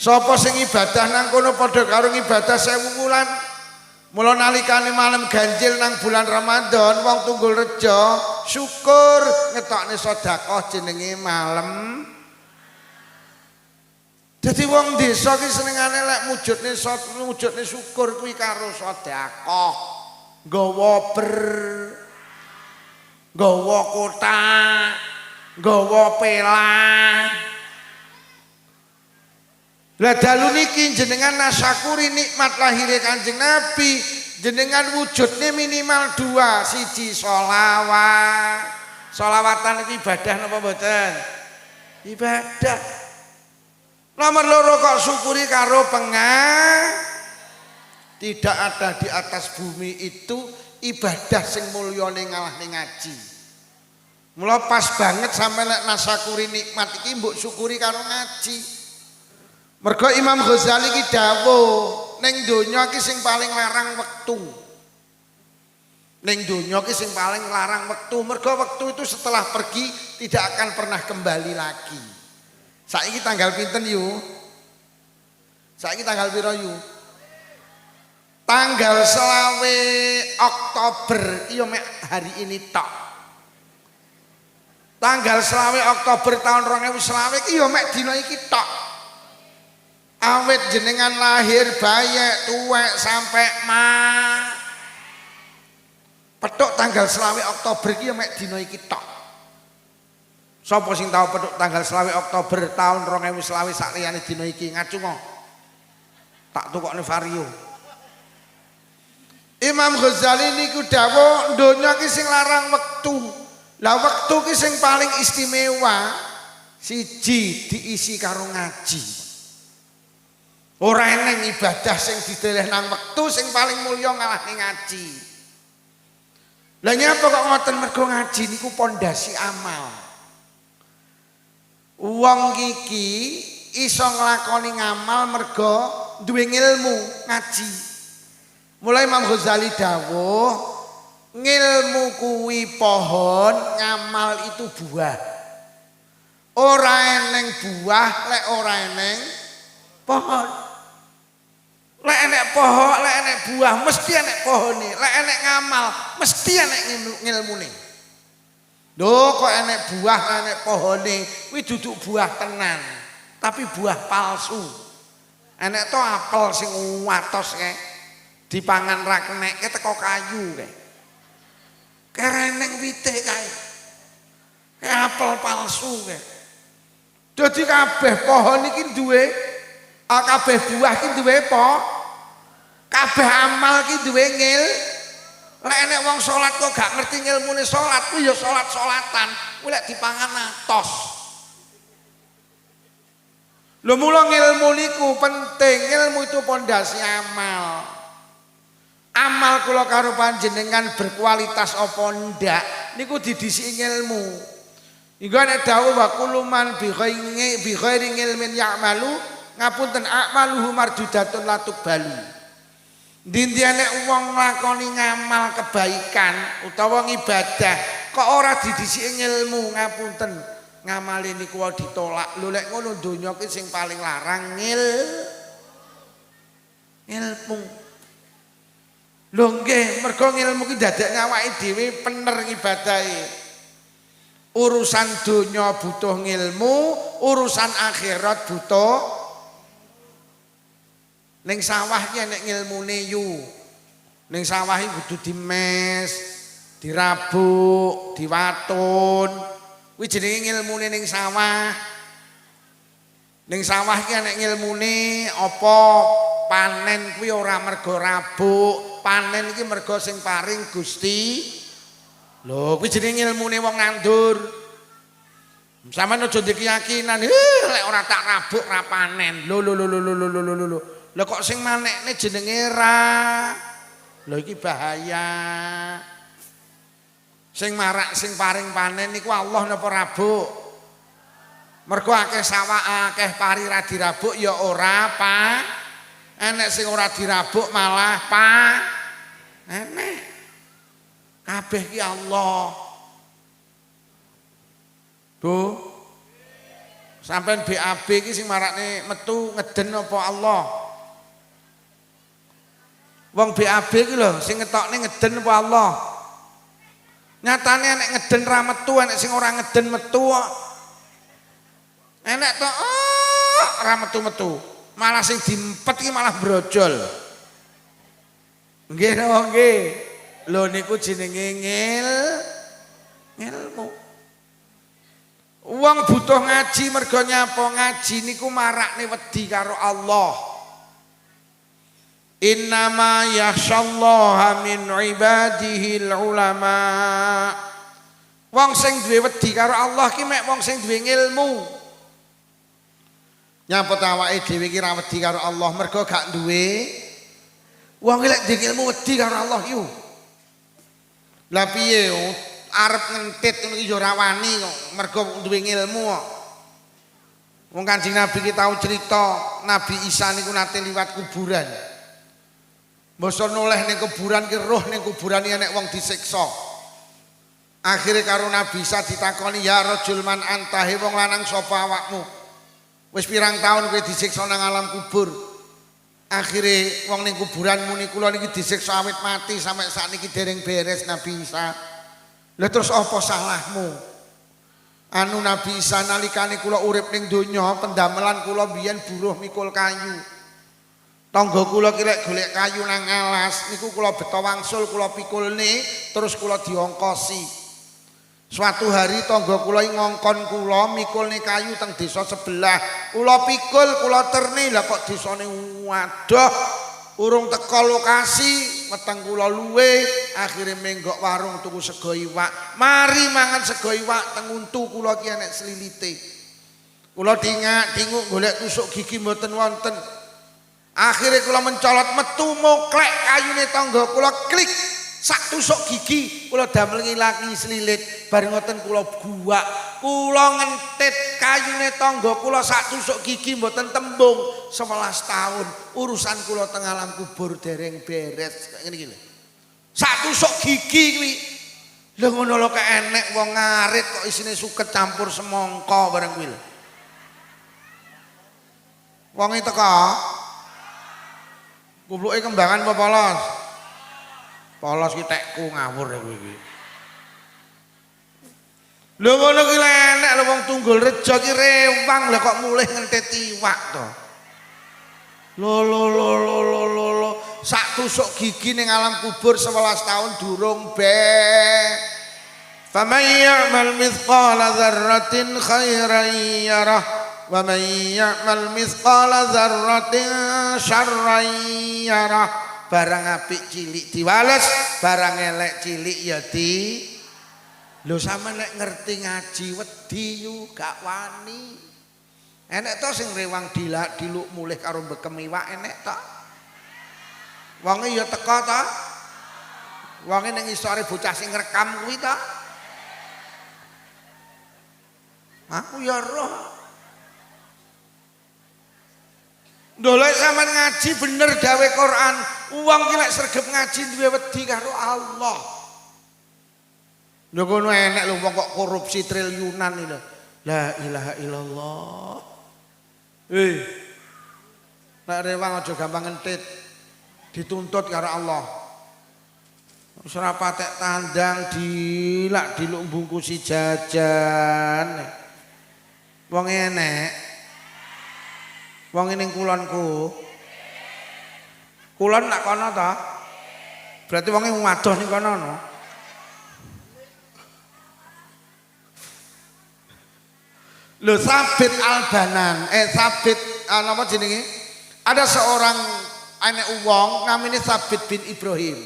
Sapa sing ibadah nang kono padha karo ibadah 1000 wulan. Mula nalikane malam ganjil nang bulan Ramadan wong Tunggul Rejo syukur ngetokne sedekah jenenge malam. Dadi wong desa ki senengane lek mujudne syukur kuwi karo sedekah. Nggawa nggawa kotak, nggawa pelah. Lah dalu niki jenengan nasyakuri nikmat lahire Kanjeng Nabi, jenengan wujudnya minimal 2, siji sholawat. Sholawatan itu ibadah napa mboten? Ibadah. Nomor loro kok syukuri karo tidak ada di atas bumi itu ibadah sing mulyane ngalahne ngaji. Mula pas banget sampe nek nasyakuri nikmat iki mbok syukuri karo ngaji. Mergo Imam Ghazali ki dawuh ning donya ki sing paling larang wektu. Ning donya ki sing paling larang wektu, mergo wektu itu setelah pergi tidak akan pernah kembali lagi. Saiki tanggal pinten yu? Saiki tanggal piro yu? Tanggal 20 Oktober iya mek hari ini tok. Tanggal 20 Oktober tahun 2020 iya mek dina iki tok. Awet jenengan lahir bayek tuwek sampai petuk tanggal 20 Oktober iki ya mek dina iki tok. Sapa sing tau petuk tanggal 20 Oktober tahun 2020 sak liyane dina iki ngacungo. Tak tukokne vario. Imam Ghazali niku dawuh donya ki sing larang wektu. Lah wektu ki sing paling istimewa siji diisi karo ngaji. Ora eneng ibadah sing dideleh nang wektu sing paling mulya ngalahne ngaji. Lah nyapa kok ngoten mergo ngaji niku pondasi amal. Wong iki iso nglakoni ngamal mergo duwe ilmu ngaji. Mulai Imam Ghazali dawuh ngilmu kuwi pohon, ngamal itu buah. Ora eneng buah lek ora eneng pohon. Lek enek pohon, lek enek buah mesti enek pohone, lek enek ngamal mesti enek ngilmune. Lho kok enek buah, enek pohone, kuwi duduk buah tenan, tapi buah palsu. Enek to apel sing watos kae dipangan ra kenekke teko kayu kae. Kereneng wite kae. Apel palsu kae. Dadi kabeh pohon iki duwe kabeh buah ki duwe apa? Kabeh amal ki duwe ngil. Lek enek wong salat kok gak ngerti ngilmune salat, kuwi ya salat-salatan, kuwi lek dipangan atos. Lho mula ngilmu niku penting, ilmu itu pondasi amal. Amal kula karo panjenengan berkualitas apa ndak niku didhisiki ilmu. Iku nek dawuh wa kuluman bi ghairi ilmin ya'malu ngapunten a'maluhu mardudatun latuk balu. Dindi nek wong nglakoni ngamal kebaikan utawa ngibadah kok ora didhisiki ilmu ngapunten ngamale niku wae ditolak. Lho lek ngono donya ki sing paling larang ilmu. Lho nggih mergo ilmu ki dadekne awake dhewe pener ngibadahe. Urusan donya butuh ilmu, urusan akhirat butuh. Ning sawah ki enek ngilmune yu. Ning sawah iki kudu dimes, dirabuk, diwatun. Kuwi jenenge ngilmune ning sawah. Ning sawah ki enek ngilmune apa panen kuwi ora mergo rabuk, panen iki mergo sing paring Gusti. Lho kuwi jenenge ngilmune wong nandur. Sampeyan aja ndek keyakinan, lek ora tak rabuk ora panen. Lho. Lah kok sing manekne jenenge ra. Lho iki bahaya. Sing marak sing paring panen niku Allah napa rabuk? Mergo akeh sawah akeh pari ra dirabuk ya ora enek sing ora dirabuk malah enek. Kabeh ki Allah. Bu. Sampeyan BAB iki sing marakne metu ngeden apa Allah? Wong BAB iki lho sing ngetokne ngeden apa Allah. Nyatane nek ngeden ra metu, nek sing ora ngeden metu kok. Enek tok ora metu-metu. Malah sing diempet iki malah brojol. Nggih napa nggih? Lho niku jenenge ngilmu. Wong butuh ngaji mergo nyapa ngaji niku marakne wedi karo Allah. Innama yakhsyallaha min ibadihil ulama. Wong sing duwe wedi karo Allah ki mek wong sing duwe ilmu. Nyapa awake dhewe ki ra wedi karo Allah mergo gak duwe. Wong lek duwe ilmu wedi karo Allah yo. Lah piye yo arep ngentit ngono iki yo ora wani kok mergo duwe ilmu kok. Wong Kanjeng Nabi ki tau cerita Nabi Isa niku nate liwat kuburan. Mbasa noleh ning kuburan ki roh ning kuburan enek wong disiksa. Akhire karo Nabi Isa ditakoni ya rajul man anta he wong lanang sapa awakmu? Wis pirang taun kowe disiksa nang alam kubur. Akhire wong ning kuburanmu niku kula niki disiksa awit mati sampai sakniki dereng beres Nabi Isa. Lha terus apa salahmu? Anu Nabi Isa nalikane kula urip ning donya pendamelan kula biyen buruh mikul kayu. Tangga kula kirek golek kayu nang alas niku kula beto wangsul kula pikulne terus kula diongkosi. Suatu hari tangga kula ngongkon kula mikulne kayu teng desa sebelah. Kula pikul kula terni lah kok desane waduh urung teko lokasi weteng kula luwe akhire menggok warung tuku sego iwak. Mari mangan sego iwak teng untu kula ki enek slilite. Kula dingak-dinguk golek tusuk gigi mboten wonten. Akhirnya kula mencolot metu moklek kayune tangga kula klik sak tusuk gigi kula damel ngilaki selilit bareng ngoten kula guwak kula ngentit kayune tangga kula sak tusuk gigi mboten tembung 11 tahun urusan kula teng alam kubur dereng beres ngene iki lho sak tusuk gigi kuwi lho ngono lho kok enek wong ngarit kok isine suket campur semangka bareng kuwi lho wong e teko Kupluke kembangan apa polos? Polos ki tekku ngawur kowe iki. Lho ngono ki enek lho wong Tunggul Rejo ki rewang lho kok mulih ngentit iwak to. Lho sak tusuk gigi ning alam kubur 11 tahun durung Faman ya'mal mithqala dzarratin khairan yarah wa man ya'mal mithqala dzarratin syarran yarah. Barang apik cilik diwales, barang elek cilik ya di. Lho sampeyan nek ngerti ngaji wedi yu gak wani. Enek to sing rewang diluk mulih karo bekem iwak enek to. Wonge ya teko to. Wonge ning isore bocah sing ngrekam kuwi to. Aku ya roh. Ndolek sampean ngaji bener gawe Quran, wong ki lek sregep ngaji duwe wedi karo Allah. Lho kono enek lho wong kok korupsi triliunan iki lho. La ilaha illallah. Nek rewang aja gampang ngentit. Dituntut karo Allah. Wis ora patek tandang diluk bungkusi jajan. Wong enek wong ning kulonku. Kulon nak kono ta? Berarti wonge wadoh ning kono no. Lho Sabit Albanan, Sabit napa jenenge? Ada seorang anak wong namine Sabit bin Ibrahim.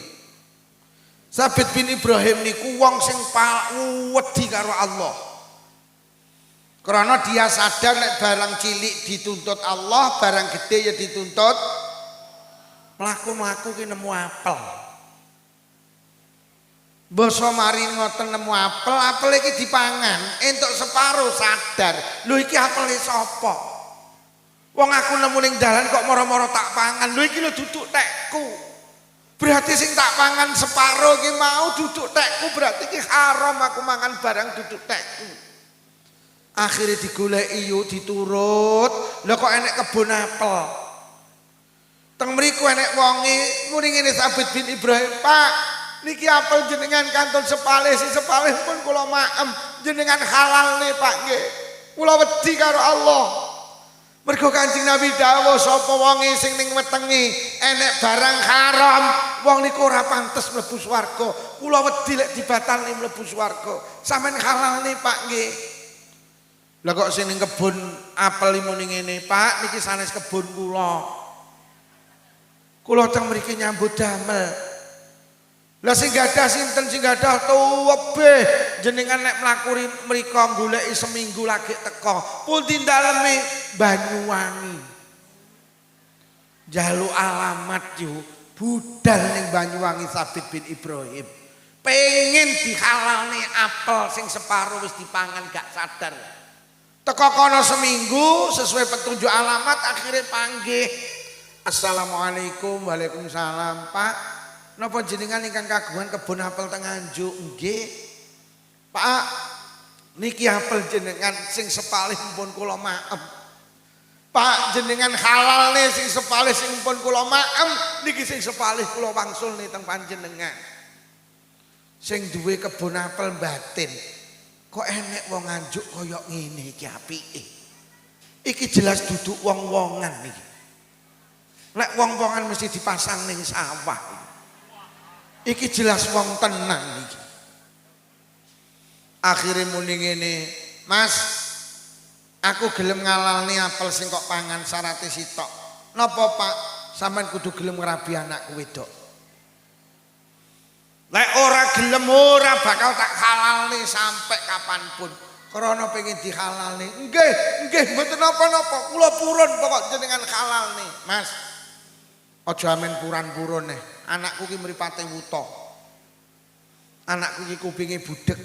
Sabit bin Ibrahim niku wong sing wedi karo Allah. Karena dia sadar nek barang cilik dituntut Allah, barang gede ya dituntut. Mlaku-mlaku ki nemu apel. Basa mari ngoten nemu apel iki dipangan, entuk separo sadar. Lho iki apele sapa? Wong aku nemu ning dalan kok moro-moro tak pangan. Lho iki lho duduk tekku. Berarti sing tak pangan separo ki mau duduk tekku, berarti ki haram aku mangan barang duduk tekku. Akhirnya digoleki yo diturut. Lah kok enek kebun apel. Teng mriku enek wonge muni ngene Sabit bin Ibrahim, "Pak, niki apel jenengan kantun sepalih, si sepalih pun kula maem jenengan halal nih Pak nggih. Kula wedi karo Allah." Mergo Kanjeng Nabi dawuh sapa wonge sing ning wetenge enek barang haram, wong niku ora pantes mlebu swarga. Kula wedi lek dibatalne mlebu swarga. Sampeyan halalne Pak nggih. Lah kok sing ning kebun apel muni ngene, "Pak, niki sanes kebun kula. Kula teng mriki nyambut damel." Lah sing gadah sinten sing gadah tuwebeh jenengan nek mlakuri mriko goleki seminggu lagi teko. Pundi daleme Banyuwangi. Jaluk alamat yo budal ning Banyuwangi Sabit bin Ibrahim. Pengen dihalalne apel sing separuh wis dipangan gak sadar. Teko kono seminggu sesuai petunjuk alamat akhirnya panggih. "Assalamualaikum." "Waalaikumsalam Pak. Napa jenengan ingkang kagungan kebun apel teng Nganjuk?" "Nggih." "Pak, niki apel jenengan sing sepalih pun kula maem." "Pak, jenengan halalne sing sepalih sing pun kula maem, niki sing sepalih kula wangsulne teng panjenengan." Sing duwe kebun apel batin, "Kok enek wong Nganjuk kaya ngene iki apike. Iki jelas duduk wong-wongan iki. Lek wong-wongan mesti dipasang ning sawah. Iki jelas wong tenang iki." Akhire muni ngene, "Mas, aku gelem ngalalne apel sing kok pangan syarate sitok." "Napa Pak? Sampeyan kudu gelem ngrabi anakku wedok." "Lek ora gelem ora bakal tak halalne sampai kapanpun. Krana pengen dihalalne." "Nggih, nggih mboten napa-napa. Kula purun pokok jenengan halalne." "Mas, aja amen puran-purun neh. Anakku ki mripate wuta. Anakku ki kupinge budhek.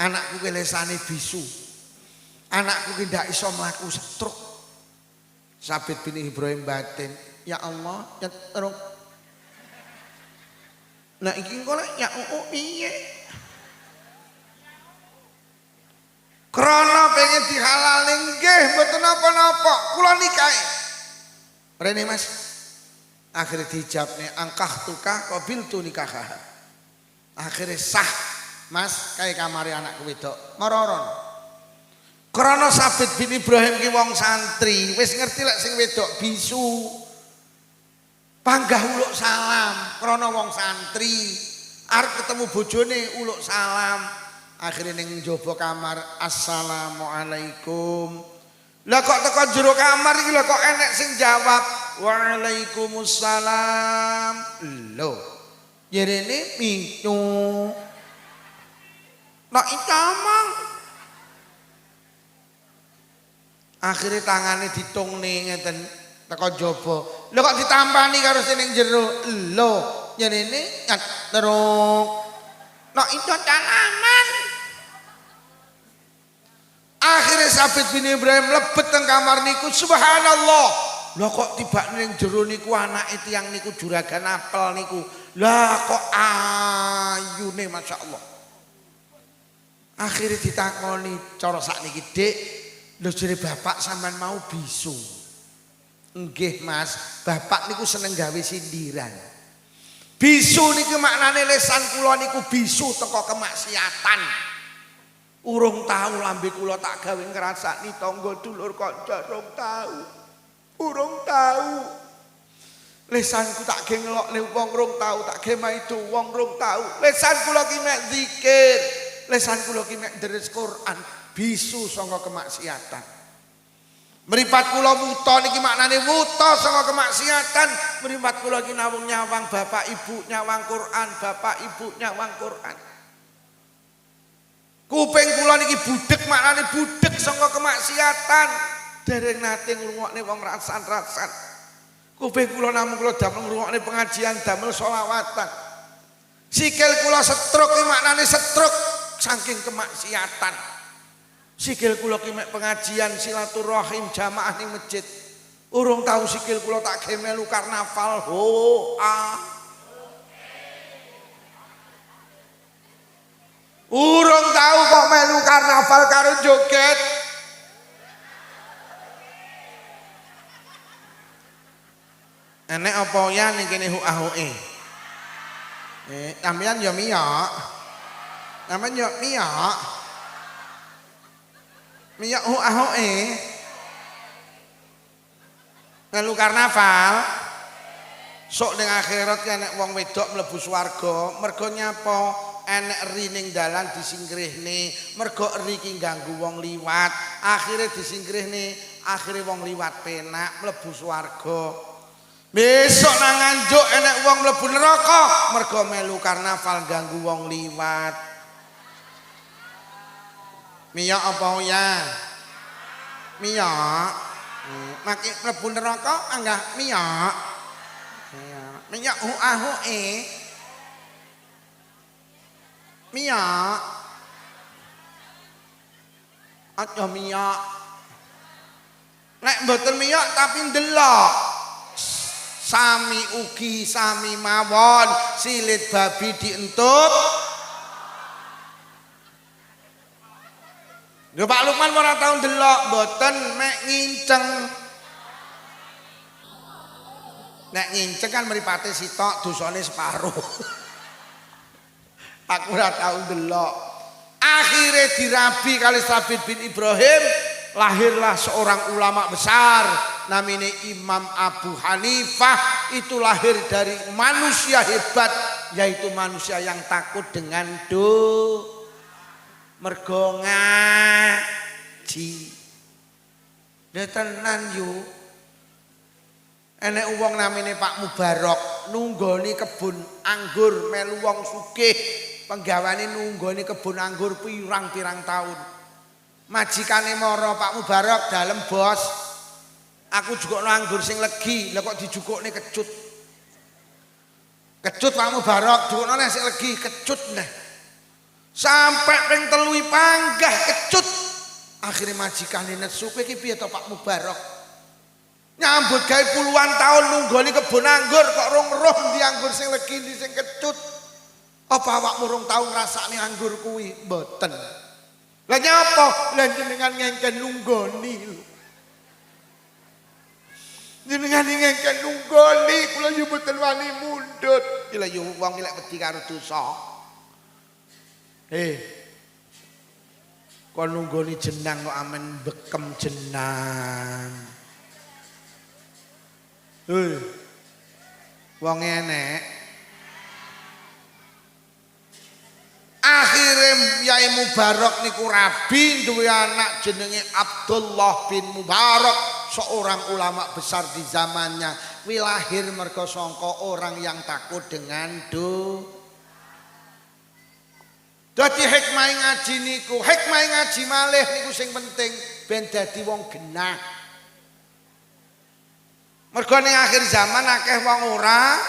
Anakku ki lesane bisu. Anakku ki ndak iso mlaku setruk." Sabit bin Ibrahim batin, "Ya Allah, ya terus. Nah iki kok ya piye? Krana pengen dihalalne nggih mboten napa-napa. Kula nikahi." "Rene Mas." Akhirnya dijawabnya, "Angkah tukah qabil tu nikah." Akhirnya sah Mas kayak kamari anakku wedok mororon. Krana Sabit bin Ibrahim ki wong santri wis ngerti lek sing wedok bisu. Panggah uluk salam krana wong santri arep ketemu bojone uluk salam. Akhirnya ning njaba kamar, "Assalamualaikum." Lah kok teko jero kamar iki lho kok enek sing jawab, "Waalaikumsalam." Lho, jerene pitu. Nek icamang. Akhirnya tangane ditungne ngeten teko jaba. Lho kok ditampani karo sing ning jero. Lho, jerene terus. Nek itu dalaman. Akhirnya Sabit bin Ibrahim lebet teng kamar niku, subhanallah. Lah kok tiba ning jero niku anake tiyang niku juragan apel niku. Lah kok ayune masyaallah. Akhirnya ditakoni cara sakniki, "Dik, lho jere bapak sampean mau bisu?" "Nggih Mas, bapak niku seneng gawe sindiran." Bisu niku maknane lesan kula niku bisu teko kemaksiatan. Urung tahu lambe kula tak gawe ngrasani tangga dulur kanca urung tahu. Urung tahu. Lesanku tak ge ngelokne wong urung tahu, tak ge maido wong urung tahu. Lesan kula ki mek zikir, lesan kula ki mek deres Quran, bisu saka kemaksiatan. Mripat kula wuta niki maknane wuta saka kemaksiatan. Mripat kula ki nawung nyawang bapak ibu nyawang Quran, bapak ibu nyawang Quran. Kuping kula niki budhek maknane budhek saka kemaksiatan. Dereng nate ngrungokne wong rasan-rasan. Kuping kula namung kula damel ngrungokne pengajian, damel selawatan. Sikil kula setruk iki maknane setruk saking kemaksiatan. Sikil kula ki mek pengajian silaturahim jamaah ning masjid. Urung tahu sikil kula tak ge melu karnaval. Urung tahu kok melu karnaval karo joget. Enek apa ya ning kene huahoe. Sampeyan ya miyok. Sampeyan ya miyok. Miyok huahoe. Melu karnaval. Sok ning akhirat enek wong wedok mlebu swarga, mergo nyapa? Enek ri ning dalan disingkrihne, mergo ri ki ganggu wong liwat, akhire disingkrihne, akhire wong liwat penak mlebu swarga. Besok nang Nganjuk enek wong mlebu neraka, mergo melu karnaval ganggu wong liwat. Miyok apa ya? Miyok. Maki mlebu neraka anggah miyok. Miyok huahoe. Miyok. Aja miyok. Nek mboten miyok tapi ndelok. Sami ugi sami mawon silit babi dientut. Lho Pak Lukman ora tau ndelok mboten mek nginceng. Nek nginceng kan mripate sitok dosane separuh. Aku ora tau ndelok. Akhire dirabi kali Sabit bin Ibrahim, lahirlah seorang ulama besar namanya Imam Abu Hanifah. Itu lahir dari manusia hebat, yaitu manusia yang takut dengan mergo ngaji. Tenan yo. Enek wong namine Pak Mubarok nunggoni kebun anggur melu wong sugih, penggawane nunggoni kebun anggur pirang-pirang tahun. Majikane mara Pak Mubarok dalem bos. Aku jukukno anggur sing legi, lha kok dijukukne kecut. Kecut Pak Mubarok jukukno nek sing legi kecut neh. Sampai ping 3 panggah kecut. Akhire majikane nesu, kowe iki piye to Pak Mubarok? Nyambut gawe puluhan tahun nunggoni kebun anggur kok rong roh ndi anggur sing legi ndi sing kecut. Apa awakmu rong tau ngrasakne anggur kuwi? Mboten. Lah nyapa? Lah jenengan ngengken nunggoni lho. Jenengan ngengken nunggoni kula yo mboten wani mundhut. Iki lho yo wong lek wedi karo dosa. Kon nunggoni jenang kok amen bekem jenang. Wong enek. Akhire Yai Mubarok niku rabi duwe anak jenenge Abdullah bin Mubarak, seorang ulama besar di zamannya. Wi lahir mergo sangka orang yang takut dengan Dadi hikmah ngaji niku, hikmah ngaji malih niku sing penting ben dadi wong genah. Mergo ning akhir zaman akeh wong ora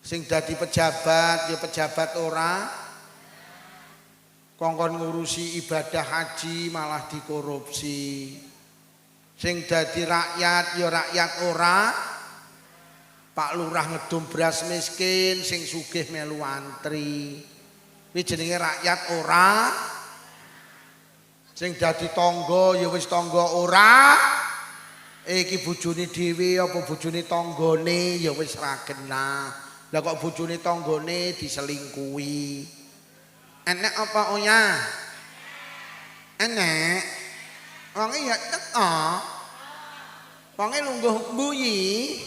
sing dadi pejabat ya pejabat ora, kongkon ngurusi ibadah haji malah dikorupsi. Sing dadi rakyat ya rakyat ora, Pak Lurah ngedum beras miskin, sing sugih melu antri. Kuwi jenenge rakyat ora. Sing dadi tangga ya wis tangga ora. Iki bojone dhewe apa bojone tanggane ya wis ra genah. Lah kok bojone tanggane diselingkuhi. Enek apa oya? Enek. Wong ya teko. Wong lungguh mbuyi.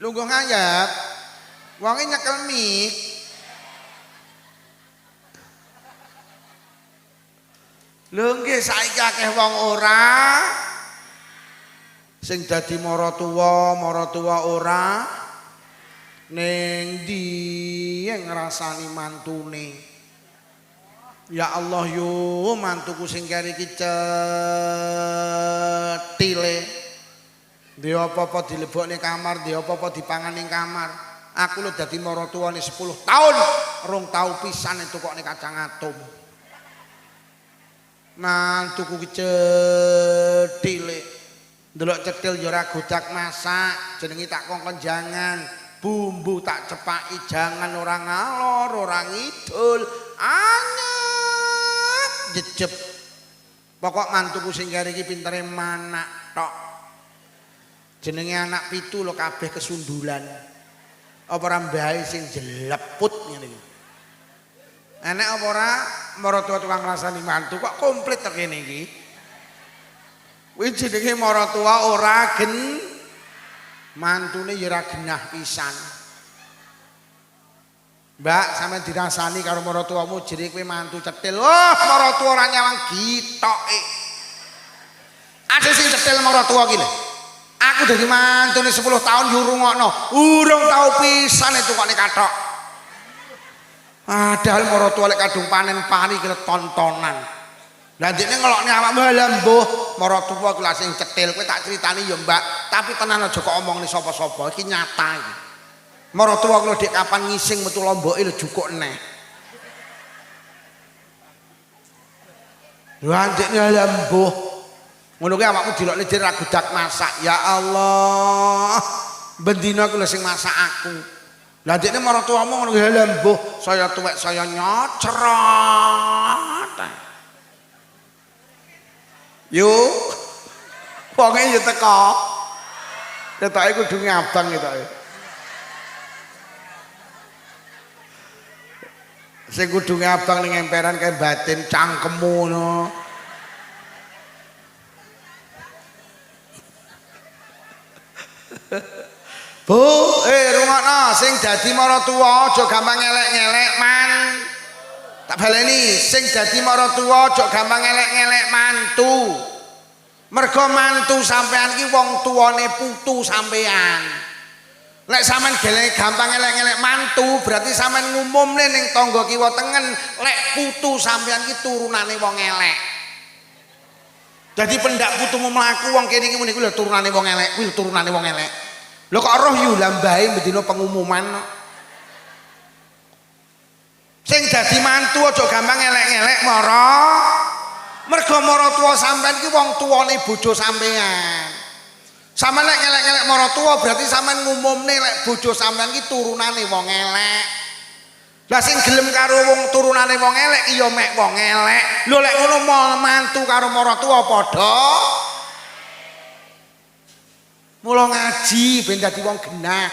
Lungguh ngayap. Wong nyekel mik. Lho nggih saiki akeh wong ora sing dadi mara tuwa ora ning ndi ngrasani mantune. Ya Allah yo mantuku sing kere iki cetile. Dhe apa-apa dilebokne kamar, dhe apa-apa dipangan ning kamar. Aku lho dadi mara tuwane 10 tahun, rong tau pisan entukne kacang atom. Mantuku cedhile ndelok cetil ya ora godak masak, jenenge tak kongkon jangan, bumbu tak cepaki jangan, ora ngalor ora ngidul, anyep jejeb. Pokok mantuku sing kare iki pintere manak tok. Jenenge anak pitu lho kabeh kesundulan. Apa ora mbahe sing jeleput ngene iki. Enek apa ora maratuwa tukang ngrasani mantu kok komplit to kene iki. Kuwi jenenge maratuwa ora gen mantune ya ora genah pisan. Mbak sampeyan dirasani karo maratuwamu jere kowe mantu cetil. Oh, maratuwa ora nyawang gitoke. Ada sing cetil maratuwa ki lho. Aku dadi mantune 10 tahun yo rungokno. Urung tau pisan itu kok nek kathok. Padahal maratuwa lek kadung panen pari ki tontonan. Lah dekne ngelokne awakmu lha mbuh maratuwa ku lha sing cetil kowe tak critani yo Mbak, tapi tenan aja kok omongne sapa-sapa iki nyata iki. Maratuwa ku dek kapan ngising metu lomboke lho jukuk neh. Lha dekne lha mbuh ngono kuwi awakmu dilokne dhewe ra gudak masak. Ya Allah. Bendina aku lho sing masak aku. Lah dekne maratuwamu ngono kuwi lha mbuh saya tuwek saya nyocrot. Yo. Wonge yo teko. Ketoke kudu ngabang ketoke. Sing kudu ngabang ning emperan kae batin cangkemmu no. Bu, rungokno sing dadi maratuwa aja gampang ngelek-ngelek man. Tak baleni sing dadi maratuwa aja gampang ngelek-ngelek mantu. Mergo mantu sampean ki wong tuane putu sampean. Lek sampean gelek gampang ngelek-ngelek mantu berarti sampean ngumumne ning tangga kiwa tengen lek putu sampean ki turunane wong elek. Jadi pendak putumu mlaku wong kene iki muni kuwi lho turunane wong elek, kuwi turunane wong elek. Lho kok roh yu lambahe bendina pengumuman. Sing dadi mantu aja gampang elek-elek mara. Mergo maratuwa sampean iki wong tuane bojo sampean. Sampeyan lek elek-elek maratuwa berarti sampean ngumumne lek bojo sampean iki turunane wong elek. Lah sing gelem karo wong turunane wong elek iya mek wong elek. Lho lek ngono mantu karo maratuwa padha. Mula ngaji ben dadi wong genah.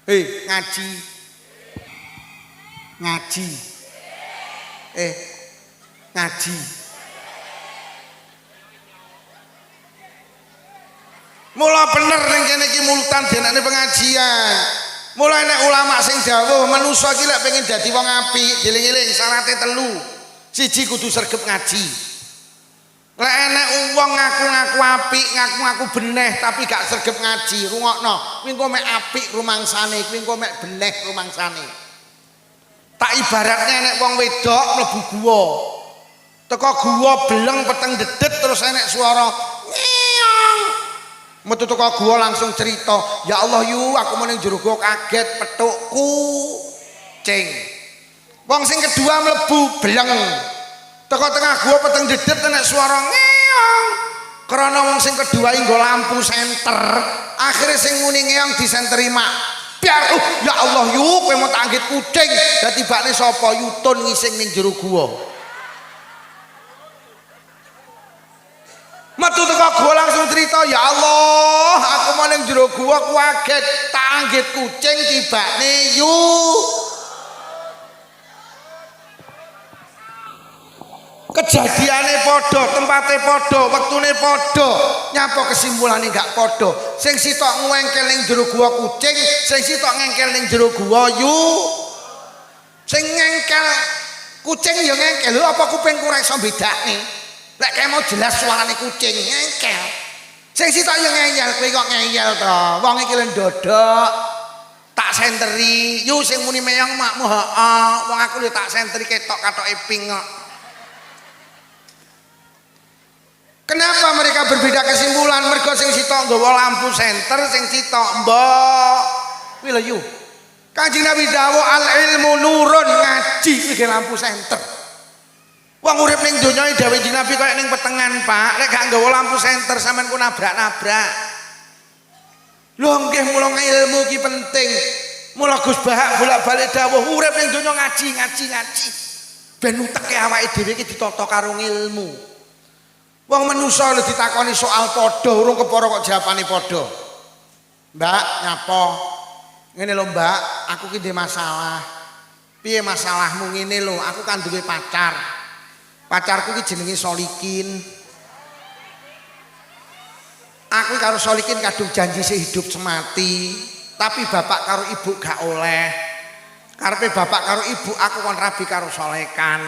Ngaji. Ngaji. Ngaji. Mula bener ning kene iki multan denane pengajian. Mula nek ulama sing dawuh manusa iki lek pengen dadi wong apik, dieling-eling syaraté 3. Siji kudu sregep ngaji. Lek enek wong ngaku-ngaku apik, ngaku-ngaku beneh tapi gak sregep ngaji, rungokno. Kuwi engko mek apik rumangsane, kuwi engko mek beneh rumangsane. Tak ibaratnya enek wong wedok mlebu guwa. Teko guwa beleng peteng dedet terus enek suara ngeong. Metu teko guwa langsung cerita, "Ya Allah yu, aku mau ning jero guwa kaget petukku cing." Wong sing kedua mlebu beleng. Teko tengah gua peteng dedet enek suara ngeong. Karena wong sing kedua nggo lampu senter, akhirnya sing muni ngeong disenteri mak. Biar ya Allah yu kowe mau tak anggit kucing. Lah tibane sapa yutun ngising ning jero gua. Metu teko gua langsung cerita, "Ya Allah, aku mau ning jero gua kaget, tak anggit kucing tibane yu." Kejadiane padha, tempate padha, wektune padha, nyapa kesimpulane gak padha. Sing sitok ngengkel ning jero gua kucing, sing sitok ngengkel ning jero gua yu. Sing ngengkel kucing ya ngengkel, lho apa kupingku ora iso bedakne. Lek kae mau jelas suarane kucing ngengkel. Sing sitok ya ngeyel, kowe kok ngeyel to. Wong iki lho ndodok. Tak senteri, yu sing muni meyong makmu heeh. Wong aku lho tak senteri ketok katoke ping kok. Kenapa mereka berbeda kesimpulan? Mergo sing sitok nggawa lampu senter, sing sitok mbok. Kuwi lho yu. Kanjeng Nabi dawuh al ilmu nurun, ngaji iki lampu senter. Wong urip ning donya dawuh Kanjeng Nabi kaya ning petengan, Pak. Lek gak nggawa lampu senter sampean ku nabrak-nabrak. Lho nggih mula ilmu ki penting. Mula Gus Bahak bolak-balik dawuh urip ning donya ngaji. Ben uteke awake dhewe iki ditata karo ilmu. Wong manusa lho ditakoni soal padha urung kepara kok jawabane padha. Mbak, nyapa? Ngene lho, Mbak, aku ki ndek masalah. Piye masalahmu? Ngene lho, aku kan duwe pacar. Pacarku ki jenenge Solikin. Aku karo Solikin kadung janji sehidup semati, tapi bapak karo ibu gak oleh. Karepe bapak karo ibu aku kon rabi karo Solekan.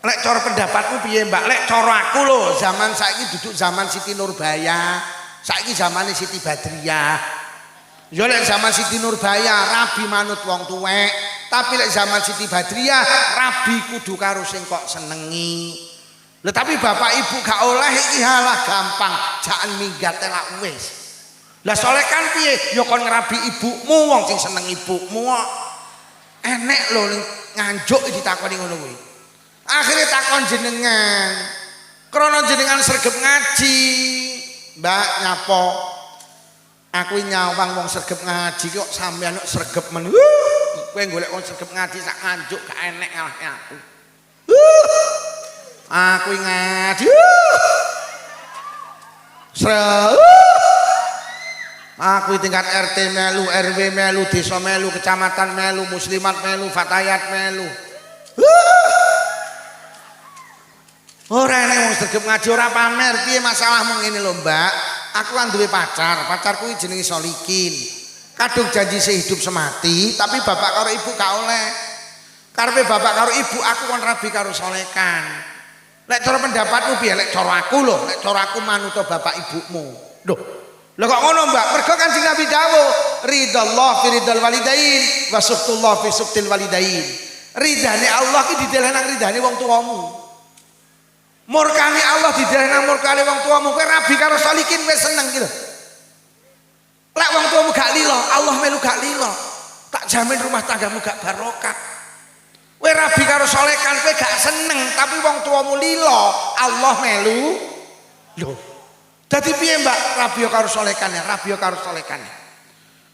Lek cara pendapatmu piye, Mbak? Lek cara aku lho, zaman saiki duduk zaman Siti Nurbaya, saiki zamane Siti Badriah. Ya lek zaman Siti Nurbaya rabi manut wong tuwek, tapi lek zaman Siti Badriah rabi kudu karo sing kok senengi. Lha tapi bapak ibu gak oleh iki halah gampang, jangan minggat lak wis. Lah Solekan piye? Ya kon ngrabi ibumu wong sing seneng ibumu kok. Enek lho nganjuk ditakoni ngono kuwi. Akhirnya takon jenengan. Krana jenengan sregep ngaji. Mbak nyapa? Aku nyawang wong sregep ngaji kok sampean kok sregep men. Kowe golek wong sregep ngaji sak nganjuk gak enek ngalahke aku. Aku ngaji. Aku tingkat RT melu, RW melu, desa melu, kecamatan melu, muslimat melu, fatayat melu. Ora enek wong sregep ngaji ora pamer. Piye masalahmu ngene lho, Mbak? Aku kan duwe pacar. Pacarku iki jenenge Solikin. Kadung janji sehidup semati, tapi bapak karo ibu gak oleh. Karepe bapak karo ibu aku kon rabi karo Solekan. Lek cara pendapatmu piye? Lek cara aku lho, lek cara aku manut bapak ibumu. Loh, lho kok ngono, Mbak? Mergo Kanjeng Nabi dawuh, ridallah fi ridal walidain wa suktullah fi suktil walidain. Ridane Allah ki dideleh nang ridane wong tuamu. Murkane Allah dideleh nang murkane wong tuamu. Kowe rabi karo Solikin wis seneng gitu. Lek wong tuamu gak lilo, Allah melu gak lilo. Tak jamin rumah tanggamu gak barokah. Kowe rabi karo Solekan kowe gak seneng, tapi wong tuamu lilo, Allah melu. Lho. Dadi piye, Mbak? Rabi karo Solekan ya, rabi karo Solekan.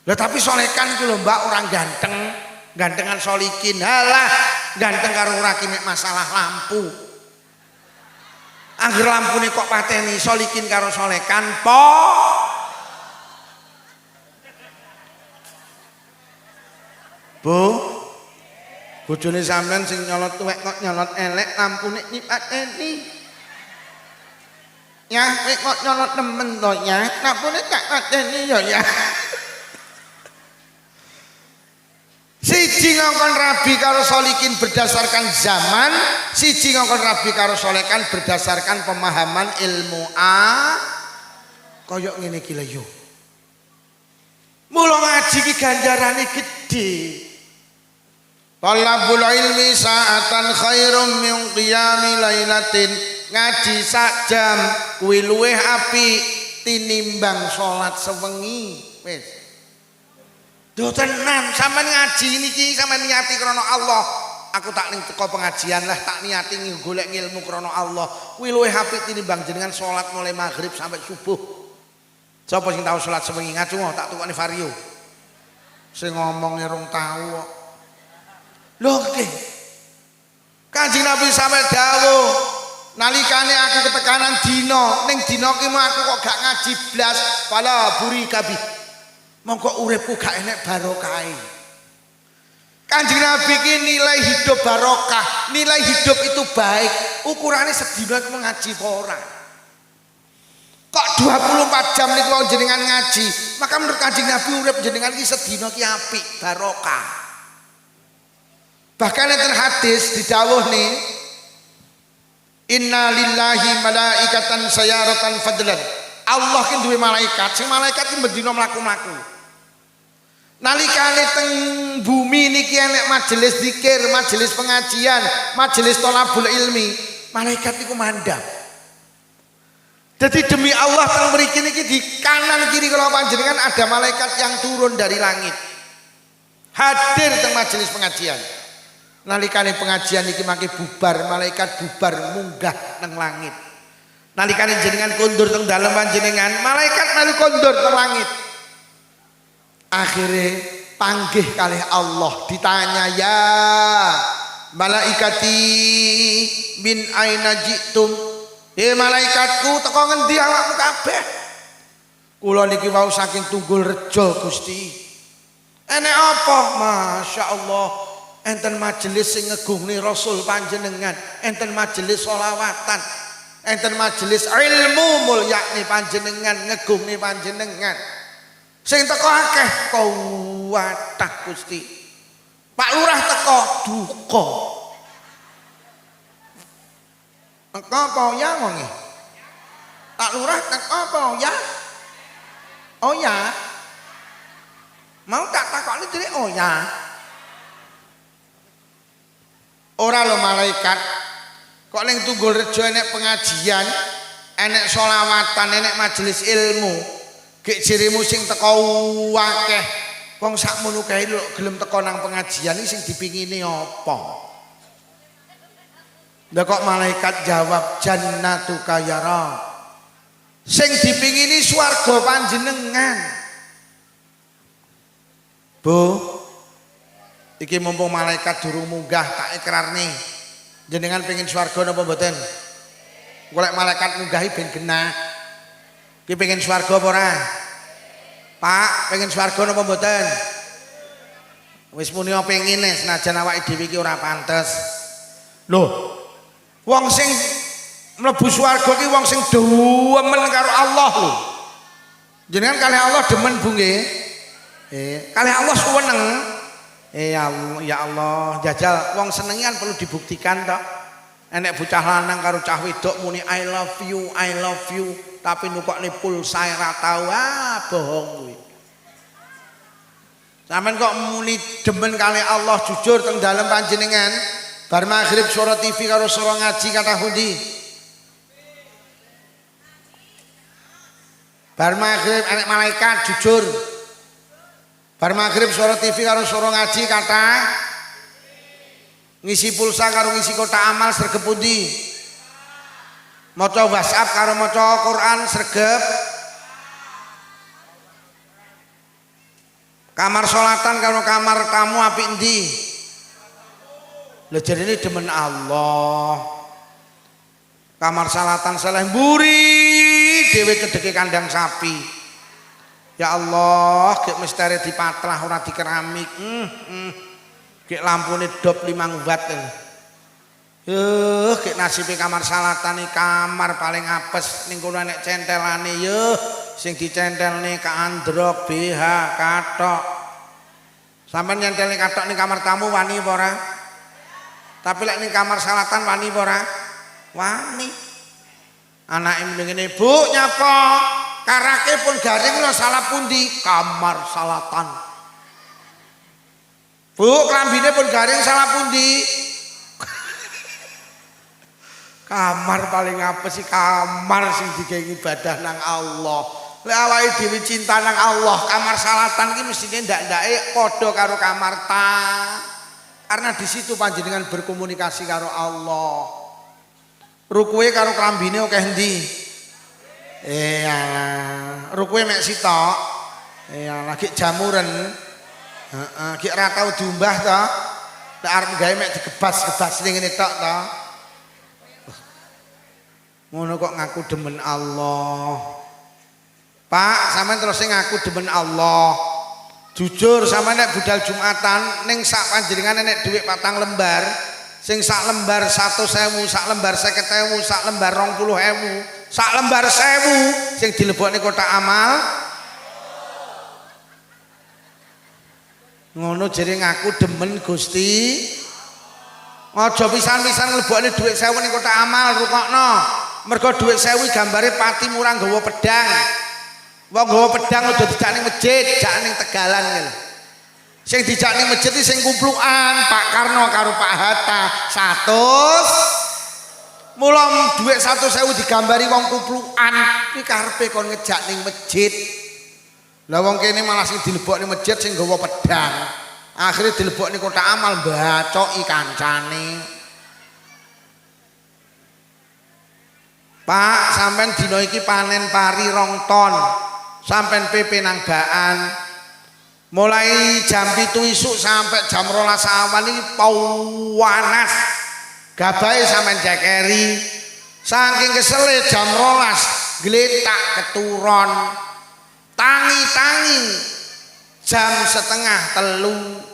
Lah tapi Solekan iku lho, Mbak, orang ganteng, gantengan Solikin. Halah, ganteng karo ora ki mek masalah lampu. Angger lampune kok pateni Solikin karo Solekan po. Bu, bojone sampean sing nyolot tuwek kok nyolot elek, lampune dipateni. Ya, kowe kok nyolot temen to ya, lampune tak pateni ya. Siji ngongkon rabi karo Solikin berdasarkan zaman, siji ngongkon rabi karo Solekan berdasarkan pemahaman ilmu koyok ngene iki lho yo. Mula ngaji ki ganjarane gedhe. Talabul ilmi sa'atan khairum min qiyami lailatin. Ngaji sak jam kuwi luwih apik tinimbang salat sewengi. Wis. Duh tenan, sampean ngaji niki sampean niati krana Allah. Aku tak ning teko pengajian lah tak niati golek ilmu krana Allah. Kuwi luwih apik tinimbang jenengan salat mulai maghrib sampai subuh. Sapa sing tau salat sewengi ngaji tak tukone Vario. Sing ngomong rong tau kok. Lho nggih. Kanjeng Nabi sampe dawuh, nalikane aku ketekanan dina, ning dina ki aku kok gak ngaji blas, fala buri kabih. Mongko uripku gak enek barokahe. Kanjeng Nabi ki nilai hidup barokah, nilai hidup itu baik. Ukurane sedina iku ngaji apa ora? Kok 24 jam niku jenengan ngaji, maka menurut Kanjeng Nabi urip jenengan ki sedina ki apik, barokah. Bahkan enten hadis didhawuh nih, inna lillahi malaikatan sayaratan fadlan. Allah ki duwe malaikat, sing malaikat ki bendina mlaku-mlaku. Nalikane teng bumi niki enek majelis zikir, majelis pengajian, majelis thalabul ilmi, malaikat niku mandang. Jadi demi Allah teng mriki niki di kanan kiri kula panjenengan ada malaikat yang turun dari langit. Hadir teng majelis pengajian. Nalikane pengajian niki mangke bubar, malaikat bubar munggah teng langit. Nalikane jenengan kondur teng dalem panjenengan, malaikat melu kondur teng langit. Akhirnya panggih kalih Allah ditanya, ya malaikati bin aina jitum. Malaikatku teko ngendi awakmu kabeh? Kula niki wau saking Tunggul Rejo Gusti. Enek apa? Masya Allah. Enten majelis sing ngegungni Rasul panjenengan, enten majelis sholawatan, enten majelis ilmu mulyakni panjenengan, ngegungni panjenengan. Sing teko akeh kuwatah Gusti. Pak Lurah teko duka. Teko apa ya wonge? Pak Lurah teko apa ya? Oh ya. Mau tak takokne dhewe oh ya. Ora lo malaikat. Kok ning Tunggul Rejo enek pengajian, enek sholawatan, enek majelis ilmu. Gek jerimu sing teko akeh. Wong sakmono kae lho gelem teko nang pengajian iki sing dipingini apa? Lah kok malaikat jawab jannatuka ya Rabb. Sing dipingini swarga panjenengan. Bu, iki mumpung malaikat durung munggah tak ikrarne. Jenengan pengen swarga napa mboten? Golek malaikat munggahi ben genah. Ki pengen swarga apa ora? Pak, pengen swarga napa mboten? Wis muni pengen senajan awake dhewe iki ora pantes. Loh, wong sing mlebu swarga ki wong sing demen karo Allah lho. Jenengan kalih Allah demen Bu nggih? Kalih Allah suweneng. Ya Allah, jajal wong senengi kan perlu dibuktikan toh. Enek bocah lanang karo cah wedok muni I love you, tapi nukokne pulsa ora tau, bohong kuwi. Sampeyan kok muni demen kali Allah jujur teng dalem panjenengan, bar maghrib suara TV karo suara ngaji kathah pundi? Bar maghrib enek malaikat jujur. Bar maghrib suara TV karo suara ngaji kata ngisi pulsa karo ngisi kotak amal sregep pundi? Maca WhatsApp karo maca Quran sregep. Kamar sholatan karo kamar tamu apik endi? Lha jarene demen Allah. Kamar salatan saleh mburi dhewe cedheke kandang sapi. Ya Allah, gek misteri dipatrah ora dikeramik. Gek lampune dop 5 watt. Gek nasibe kamar salatane kamar paling apes ning kono nek centelane sing dicentelne kaandrok BH kathok. Sampeyan nyentelne kathok ning kamar tamu wani apa ora? Tapi lek ning kamar salatan wani apa ora? Wani. Anake mendingene, "Bu, nyapa?" Karake pun garing lho salah pundi? Kamar salatan. Bu, klambine pun garing salah pundi? Kamar paling apa sih? Kamar sing digawe ibadah nang Allah. Lek awake dhewe cinta nang Allah, kamar salatan iki mestine ndak-ndake padha karo kamar ta. Karena di situ panjenengan berkomunikasi karo Allah. Rukuhe karo klambine akeh endi? Rukuhe mek sitok. Lagi jamuren. Ki ora tau diumbah to. Nek arep gawe mek digebas-gebas ning ngene tok to. Ngono kok ngaku demen Allah. Pak, sampean terus ngaku demen Allah. Jujur sampean nek budal Jumatan ning sak panjenengan nek dhuwit 4 lembar, sing sak lembar 100.000, sak lembar 50.000, sak lembar 20.000. Sak lembar 1000 sing dilebokne kotak amal. Ngono jere ngaku demen Gusti. Aja pisan-pisan nglebokne dhuwit 1000 ning kotak amal rukokno. Mergo dhuwit 1000 gambare pati murah nggawa pedang. Wong nggawa pedang aja dijak ning masjid, jak ning Tegalan ngene. Sing dijak ning masjid iki sing kumplukan Pak Karno karo Pak Hatta 100. Mula dhuwit 100.000 digambari wong kuplukan iki karepe kon ngejak ning masjid. Lah wong kene malah sing dilebokne masjid sing nggawa pedang. Akhire dilebokne kotak amal bacoki kancane. Pak, sampean dina iki panen pari 2 ton. Sampean PP nang Baan. Mulai jam 7 isuk sampai jam 12 awan iki panas. Gabahe sampean jekeri. Saking kesele jam 12 gletak keturon. Tangi-tangi jam setengah 3.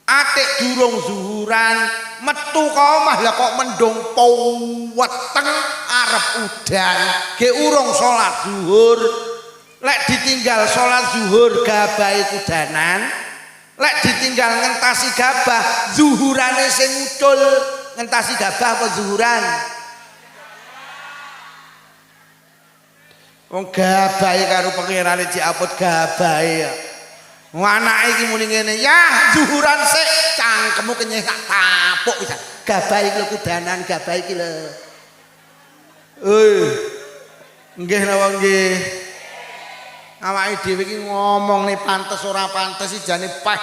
Atik durung zuhuran metu ka omah lah kok mendung weteng arep udan ge urung salat zuhur. Lek ditinggal salat zuhur gabahe kudanan, lek ditinggal ngentasi gabah zuhurane sing ucul. Ngentasi gabah apa zuhuran? Wong gabahe karo pangerane diapot gabahe ya. Anake iki muni ngene, "Yah, zuhuran sik, cangkemmu kenyeh tak tapuk pisan. Gabahe iki lho kudanan, gabahe iki lho." Nggih napa nggih. Awake dhewe iki ngomong nih pantes ora pantes iki jane pah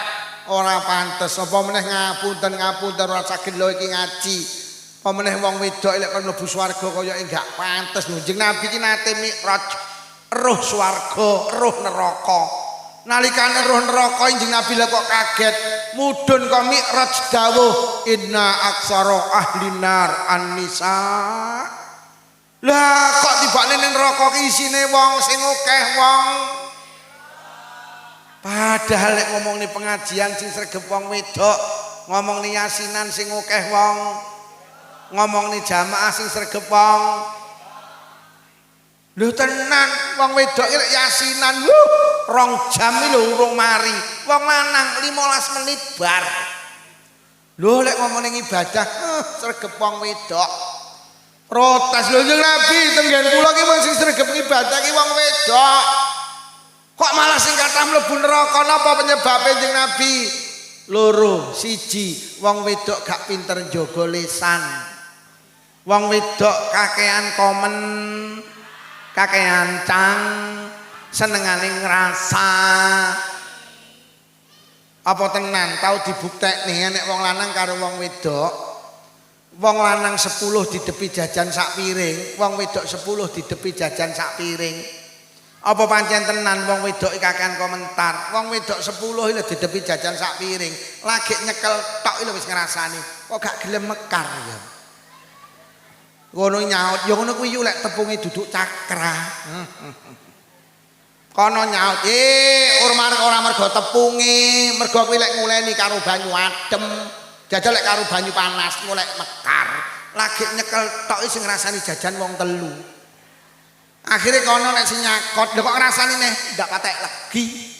ora pantes. Apa meneh ngapunten ora saged lho iki ngaji. Apa meneh wong wedok lek kon mlebu swarga kaya enggak pantes. Njeng Nabi iki nate mikraj, roh swarga, roh neraka. Nalikane roh neraka Njeng Nabi lek kok kaget, mudhun kok mikraj dawuh, "Inna aksara ahli nar an-nisa." Lah kok tibane ning neraka ki isine wong sing akeh wong. Padahal lek ngomong nih pengajian sing sregep wong wedok, ngomong nih yasinan sing akeh wong, ngomong nih jamaah sing sregep wong. Lho tenan wong wedok iki lek yasinan 2 jam iki lho urung mari. Wong lanang 15 menit bar. Lho lek ngomong ning ibadah sregep wong wedok. Protes lho Kanjeng Nabi tenggen kula ki wong sing sregep ibadah ki wong wedok. Kok malah sing kathah mlebu neraka napa penyebabe Kanjeng Nabi? Loro, siji, wong wedok gak pinter njaga lisan. Wong wedok kakean komen, kakean cang, senengane ngrasa. Apa tenan tau dibuktekne nek wong lanang karo wong wedok? Wong lanang 10 didepi jajan sak piring, wong wedok 10 didepi jajan sak piring. Apa pancen tenan wong wedok kakean komentar, wong wedok 10 iki didepi jajan sak piring, lagi nyekel tok iki wis ngrasani, kok gak gelem mekar ya. Ngono nyaut, ya ngono kuwi lek tepunge duduk cakra. Kono nyaut, ora mergo tepunge, mergo kuwi lek nguleni karo banyu adem. Jajal lek karo banyu panas mulai mekar. Lagi nyekel tok sing ngrasani jajan wong 3. Akhire kono nek sing nyakot, lho kok ngrasani neh ndak patek legi.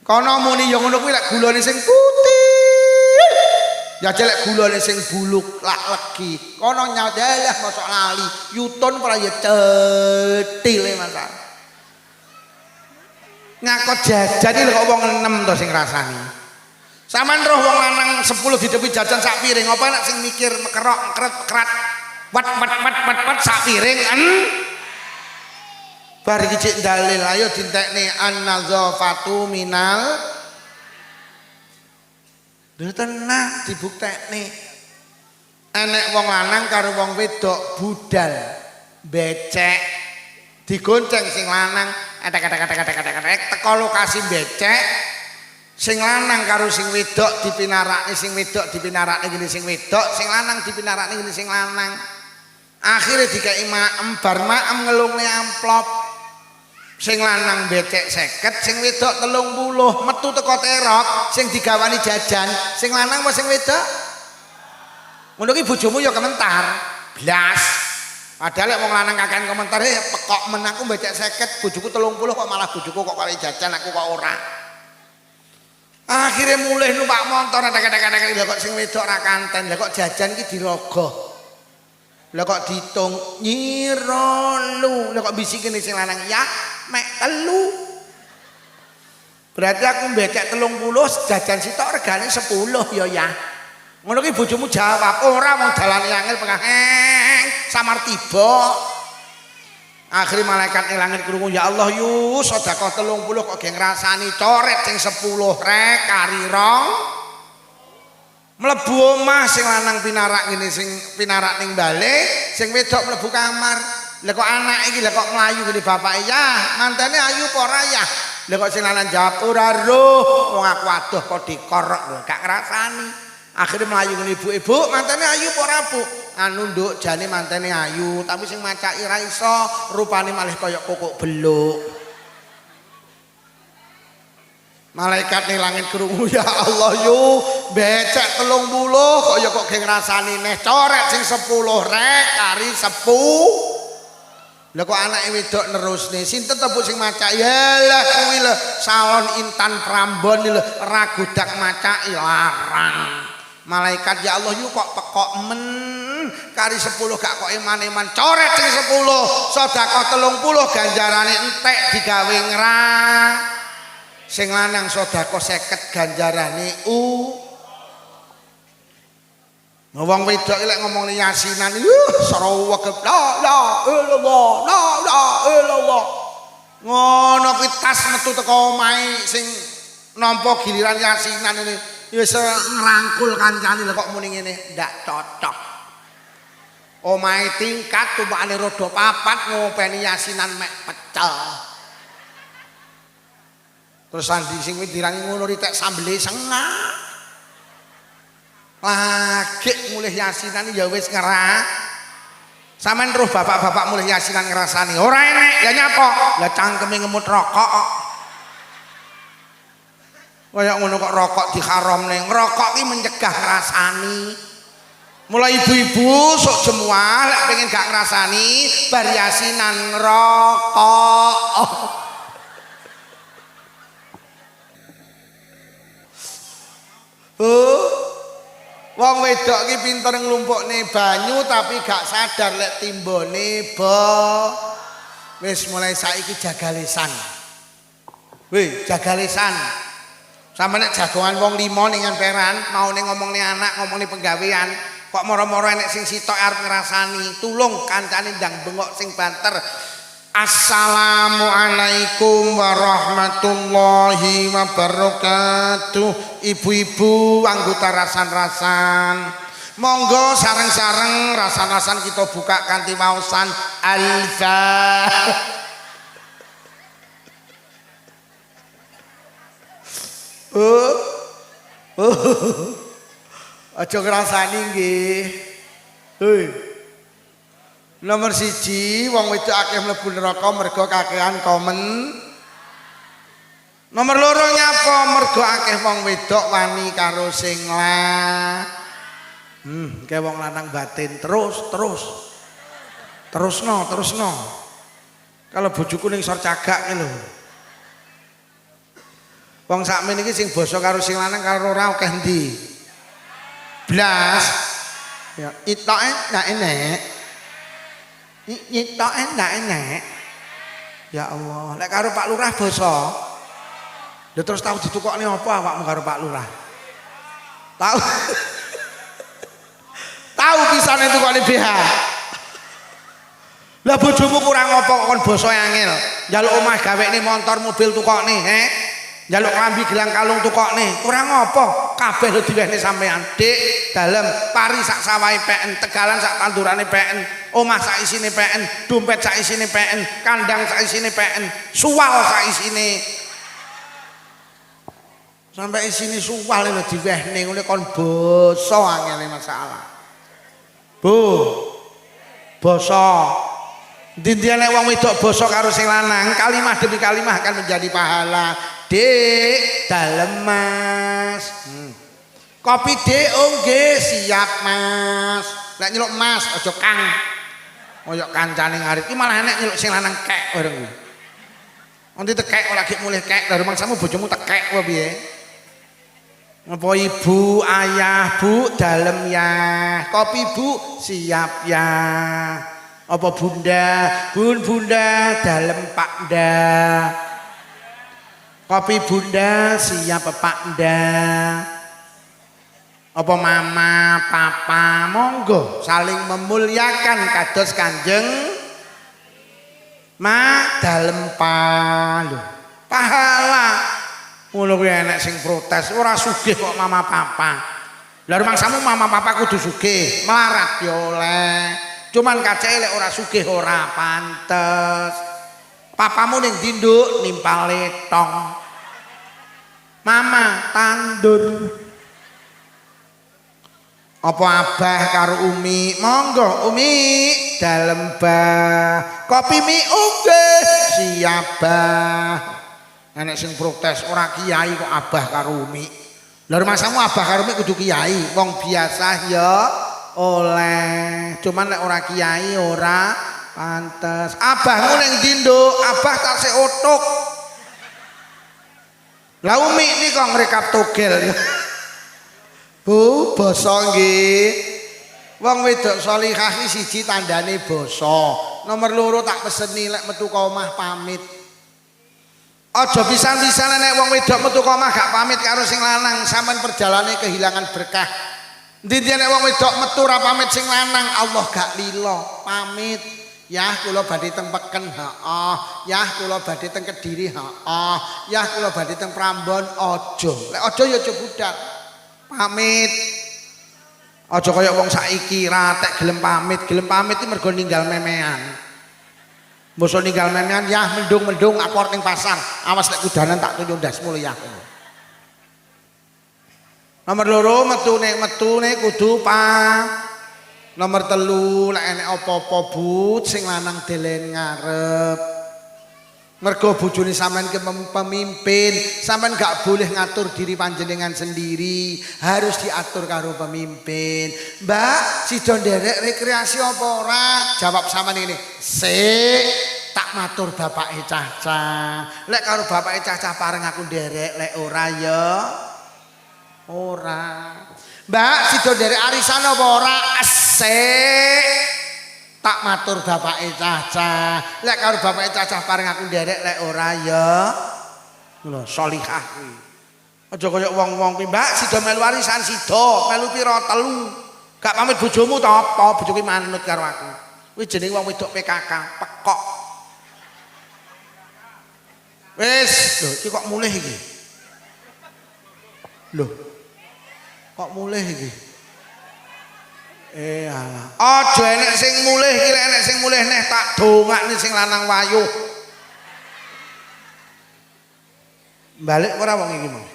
Kono muni ya ngono kuwi lek gulane sing putih. Jajal lek gulane sing buluk lak legi. Kono nyaut lah mosok lali, yutun ora ya cetile Mas. Nyakot jajan iki lho kok wong 6 to sing ngrasani. Saman roh wong lanang 10 didepi jajan sak piring, apa nek sing mikir mekerok keret wat sak piring bar iki cek dalil ayo dintekne an-nazafatu minal tenang dibuktekne enek wong lanang karo wong wedok budal becek digonceng sing lanang etek teko lokasi becek. Sing lanang karo sing wedok dipinarakne sing wedok dipinarakne gini sing wedok, sing lanang dipinarakne gini sing lanang. Akhire dikeki maem bar maem ngelungne amplop. Sing lanang becek 50, sing wedok 30, metu teko terop sing digawani jajan, sing lanang apa sing wedok? Ngono ki bojomu ya komentar. Blas. Padahal lek wong lanang kakean komentar pekok men aku becek 50, bojoku 30 kok malah bojoku kok kali jajan aku kok ora. Akhirnya mulai numpak motor kadang-kadang kok sing wedok ra kanten, lah kok jajan iki dirogoh. Lah kok ditung nyirolu, lah kok bisikene sing lanang ya mek 3. Berarti aku becek 30 jajan sitok regane 10 ya. Ngono ki bojomu jawab, ora wong dalane angel pengaheng samar tiba. Akhirnya malaikat ning langit krungu, ya Allah yu sedekah 30 kok ge ngrasani coret sing 10 rek kari rong. Mlebu omah sing lanang pinarak ngene sing pinarak ning balik, sing wedok mlebu kamar. Lah kok anak iki lah kok mlayu ngene bapake ya, mantene ayu apa ora ya? Lha kok sing lanang jawab ora roh, wong aku adoh kok dikorok lho, gak ngrasani. Akhirnya melayu ngene ibu, mantene ayu apa ora Bu? Anu nduk jane mantene ayu, tapi sing macaki ra iso, rupane malih kaya kokok beluk. Malaikat ning langit krungu ya Allah yo becek 30 kok ya kok ge ngrasani neh coret sing 10 rek kari 10. Lah kok anake wedok nerusne sinten to Bu sing macaki? Yalah kuwi lho salon Intan Prambon lho ragudak macaki larang. Malaikat ya Allah yo kok pekok men kari 10 gak kok eman-eman coret sing 10 sedekah 30 ganjarane entek digawe sing lanang sedekah 50 ganjarane wong wedok lek ngomong yasinan srawegep la ilallah ngono kuwi tas metu teko omahe sing nampa giliran yasinan ini wis ngrangkul kancane lho kok muni ngene ndak cocok omahe tingkat tumpakane rodo papat ngopeni yasinan mek pecel. Terus sandi sing dirangi ngono ritek sambele sengah. Lagi mulih yasinan ya wis ngerah. Sampeyan roh bapak-bapak mulih yasinan ngrasani. Ora enek ya nyapa? Lah cangkeme ngemut rokok kok. Kaya ngono kok rokok diharamne. Ngrokok ki mencegah ngrasani. Mulai ibu-ibu sok semua lek pengen gak ngrasani bar yasinan rokok. Wong wedok ki pinter nglumpukne banyu tapi gak sadar lek timbone wis mulai saiki jagalesan. Weh, jagalesan. Sampe nek jagongan wong 5 ning emperan, mau ning ngomongne anak, ngomongne penggawean, kok moro-moro enek sing sitok arep ngrasani, tulung kancane ndang bengok sing banter. Assalamualaikum warahmatullahi wabarakatuh. Ibu-ibu anggota rasan-rasan, monggo sareng-sareng rasan-rasan kita buka kanthi waosan Al-Fatihah. Aja ngrasani nggih. Nomor 1 wong wedok akeh mlebu neraka mergo kakehan komen. Nomor 2 nyapa mergo akeh wong wedok wani karo sing kayak wong lanang batin terusno. Kalau bojoku ning sor cagak ki lho. Wong sakmene iki sing basa karo sing lanang karo ora akeh ndi. Blas. Ya itoke ndak enek. Itoke ndak enek. Ya Allah, lek karo Pak Lurah basa. Lha terus tau ditukokne apa awakmu karo Pak Lurah? Tahu. Tahu pisane tukokne BH. Lah bojomu kurang apa kok kon basa angel. Njaluk omah gawekne motor mobil tukokne, Njaluk klambi gelang kalung tukokne. Kurang apa? Kabeh lho diwehne sampean. Dik, dalem pari sak sawahe PN, tegalan sak tandurane PN, omah sak isine PN, dompet sak isine PN, kandang sak isine PN, suwal sak isine. Sampai isine suwal lho diwehne ngene kon basa angele masalah. Bu. Basa. Dindian nek wong wedok basa karo sing lanang, kalimah demi kalimah akan menjadi pahala. Dik, dalem Mas. Kopi Dik, nggih, siap Mas. Nek nyeluk Mas, aja Kang. Kaya kancane ngarep iki malah enek nyeluk sing lanang kek bareng kuwi. Nanti tekek ora lagi mulih kek, lha rumangsamu bojomu tekek wae piye? Ngapa Ibu, Ayah, Bu, dalem ya. Kopi Bu, siap ya. Apa Bunda? Bunda, dalem Pak Da. Kopi Bunda, siap Pak Da. Apa Mama, Papa, monggo saling memuliakan kados Kanjeng dalem lho. Pahala. Ngono kuwi enek sing protes, ora sugih kok Mama Papa. Lah rumangsamu Mama Papa kudu sugih, melarat ya oleh. Cuman kacake lek ora sugih ora pantes. Papamu ning ndi Nduk? Nimpal letong. Mama tandur. Apa abah karo Umi? Monggo Umi dalem bah. Kopi mi nggih siap bah. Enek sing protes ora kiai kok abah karo Umi. Lha masamu abah karo Umi kudu kiai. Wong biasa ya oleh. Cuman nek ora kiai ora pantes. Abahmu ning ndi Nduk? Abah tasih otuk. Lah Umi nika ngrekap togel. Bu, basa nggih. Wong wedok salihah iki siji tandane basa. Nomor loro tak peseni lek metu ka omah pamit. Aja pisan-pisan nek wong wedok metu ka omah gak pamit karo sing lanang, sampean perjalanane kehilangan berkah. Ndi nek wong wedok metu ra pamit sing lanang, Allah gak lilo. Pamit. Yah kula badhe teng Peken, heeh. Yah kula badhe teng Kediri, heeh. Yah kula badhe teng Prambon, aja. Lek aja ya aja budal. Pamit. Aja kaya wong saiki ra tek gelem pamit iki mergo ninggal memean. Mosok ninggal memean yah mendung-mendung apor ning pasar. Awas lek kudanan tak tunjuk ndasmu lho yah. Nomor loro metune kudu Nomor telu lek enek apa-apa but sing lanang delen ngarep. Mergo bojone sampean ke pemimpin, sampean gak boleh ngatur diri panjenengan sendiri, harus diatur karo pemimpin. Mbak, sida nderek rekreasi apa ora? Jawab sampean ngene, "Sik, tak matur bapake Cacah. Lek karo bapake Cacah pareng aku nderek, lek ora ya ora." Mbak, sida nderek arisan apa ora? "Sik, tak matur bapake Cacah. Lek karo bapake Cacah pareng aku nderek lek ora ya." Lho, salihah kuwi. Aja kaya wong-wong kuwi, Mbak, sida melu warisan sida, melu pira 3. Gak pamit bojomu ta apa? Bojoku manut karo aku. Kuwi jenenge wong wedok PKK, pekok. Wis, lho iki kok mulih iki. Lho. Kok mulih iki? Alah. Aja enek sing mulih iki, enek sing mulih neh tak dongakne sing lanang wayuh. Balik ora wong iki mau.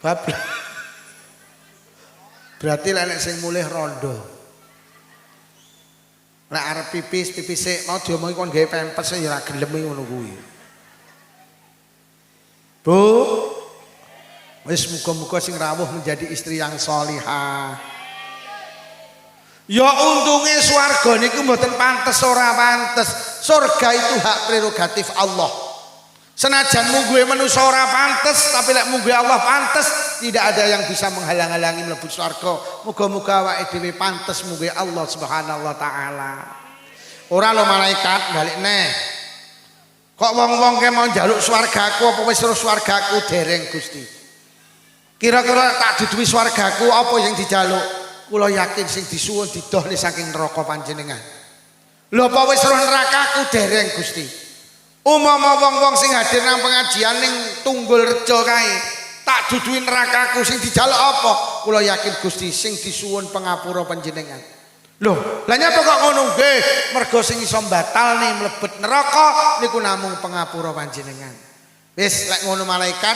Bablas. Berarti enek sing mulih rondo. Nek arep pipis sik mau diomongi kon gawe pempes ya ora gelem ngono kuwi. Bu, wis muga-muga sing rawuh menjadi istri yang sholihah. Ya untungnya swarga niku mboten pantes ora pantes. Surga itu hak prerogatif Allah. Senajan mungguhe manusa ora pantes, tapi lek mungguhe Allah pantes, tidak ada yang bisa menghalang-halangi mlebu swarga. Muga-muga awake dhewe pantes mungguhe Allah Subhanahu wa taala. Ora lo malaikat balik neh. Kok wong-wong ke mau njaluk swargaku apa wis terus swargaku dereng Gusti. Kira-kira tak duduhi swargaku apa yang dijaluk? Kula yakin sing disuwun didohne saking neraka panjenengan. Lho apa wis roh nerakaku dereng Gusti. Umpama wong-wong sing hadir nang pengajian ning Tunggul Rejo kae, tak duduhi nerakaku sing dijaluk apa? Kula yakin Gusti sing disuwun pangapura panjenengan. Lho, lha nyapa kok ngono nggih? Mergo sing iso batalne mlebet neraka niku namung pangapura panjenengan. Wis lek ngono malaikat,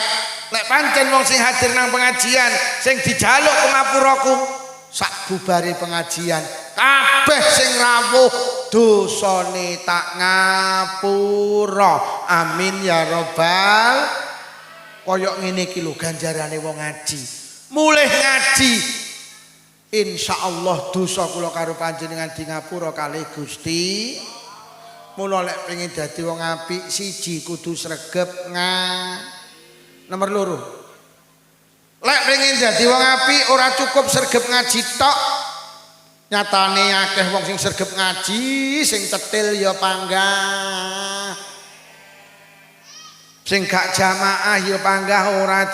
lek pancen wong sing hadir nang pengajian sing dijaluk pangapuraku sak bubare pengajian kabeh sing rawuh dosane tak ngapura. Amin ya robbal. Koyok ngene iki lho ganjarane wong ngaji. Mulih ngaji insyaallah dosa kula karo panjenengan di ngapura kalih Gusti. Mula lek pengen dadi wong apik siji kudu sregep Nomor loro. Lek pengen dadi wong apik ora cukup sregep ngaji tok. Nyatane akeh wong sing sregep ngaji sing cetil ya panggah. Sing gak jamaah ya panggah ora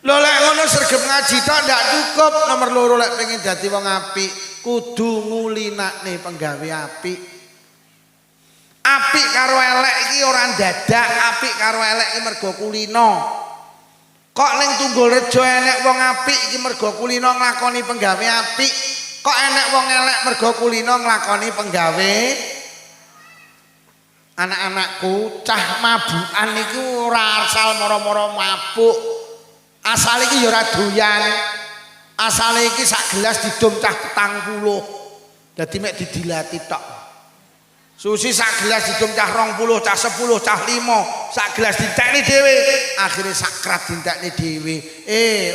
Lho lek ngono sregep ngaji tok ndak cukup. Nomor loro lek pengen dadi wong apik kudu ngulinakne penggawe apik. Apik karo elek iki ora dadak, apik karo elek iki mergo kulino. Kok ning Tunggul Rejo enek wong apik iki mergo kulino nglakoni penggawe apik. Kok enek wong elek mergo kulino nglakoni penggawe. Anak-anakku cah mabukan niku ora asal moro-moro mabuk. Asal iki ya ora doyan. Asal iki sak gelas didom cah 40. Dadi mek didilati tok. Susi sak gelas didom cah 20, cah 10, cah 5, sak gelas ditekni dhewe. Akhire sakrat ditekni dhewe.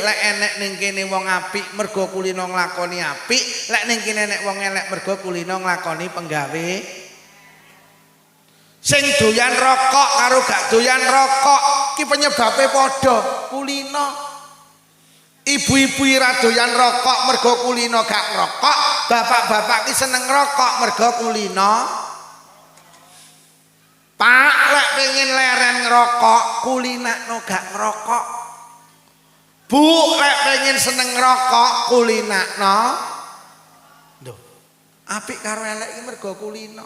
Lek enek ning kene wong apik mergo kulino nglakoni apik, lek ning kene enek wong elek mergo kulino nglakoni penggawe. Sing doyan rokok karo gak doyan rokok ki penyebabe padha kulino. Ibu-ibu ira doyan rokok mergo kulino gak ngrokok, bapak-bapak ki seneng rokok mergo kulino. Pak lek pengen leren ngerokok kulinakno gak ngerokok. Bu lek pengen seneng ngerokok kulinakno. Lho, apik karo elek iki mergo kulino.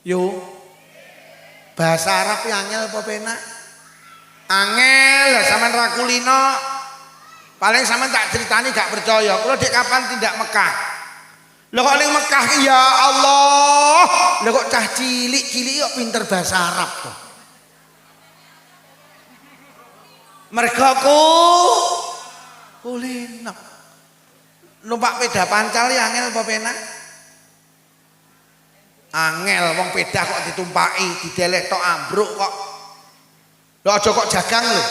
Yo, bahasa Arab yang angel apa penak? Angel lah sampean ra kulino. Paling sampean tak ceritani gak percaya. Kula dek kapan tindak Mekah. Lho kok ning Mekah ya Allah. Lho kok cah cilik-cilik kok pinter bahasa Arab to. Mergo kulino. Numpak peda pancal ya angel apa penak? Angel wong pedah kok ditumpaki dideleh tok ambruk kok. Lho aja kok jagang lho.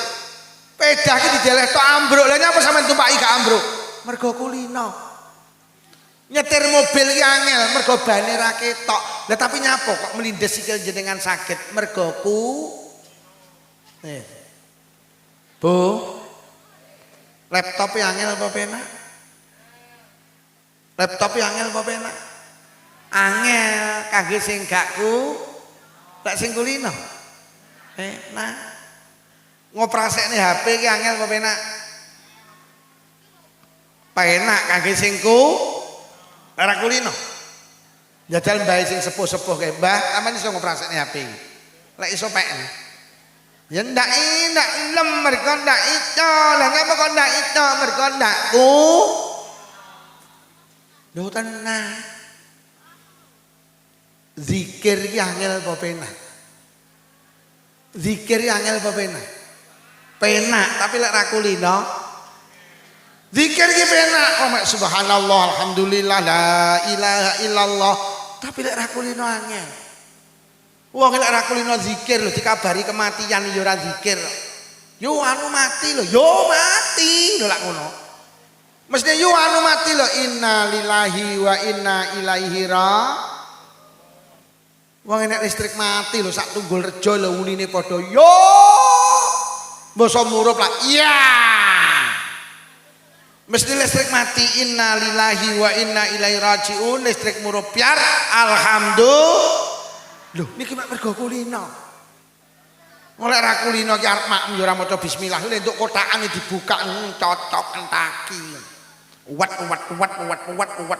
Pedah ki dideleh tok ambruk. Lah nyapa sampean tumpaki gak ambruk? Mergo kulino. Nyetir mobil ki angel mergo bane ra ketok. Lah tapi nyapa kok melindes sikil jenengan sakit mergo Bu. Laptop angel apa penak? Laptop angel apa penak? Angel kangge sing gak lek sing kulino. Nah. Ngoprasekne HP ki angel apa penak? Penak kangge sing ora kulino. Jajal mbae sing sepuh-sepuh kae, Mbah, sampeyan iso ngoprasekne HP iki. Lek iso PN. Ya ndak ilem mergo ndak iso. Lah ngapa kok ndak iso? Mergo ndakku. Lho tenan. Zikir ki angel apa penak? Zikir ki angel apa penak? Penak, tapi lek ra kulino. Zikir ki penak, oh mek subhanallah alhamdulillah la ilaha illallah, tapi lek ra kulino angel. Wong lek ra kulino zikir lho dikabari kematian ya ora zikir. Yo anu mati lho, yo mati lho lak ngono. Mesti yo anu mati lho inna lillahi wa inna ilaihi raji'un. Wong enek listrik mati lho sak Tunggul Rejo lho unine padha yo. Basa murup lah. Iya. Mesti listrik mati inna lillahi wa inna ilaihi raji'un listrik murup piar alhamdulillah. Lho niki mek mergo kulino. Oleh ra kulino ki arep makmu yo ora maca bismillah lho entuk kotakane dibuka cocok entaki. Wat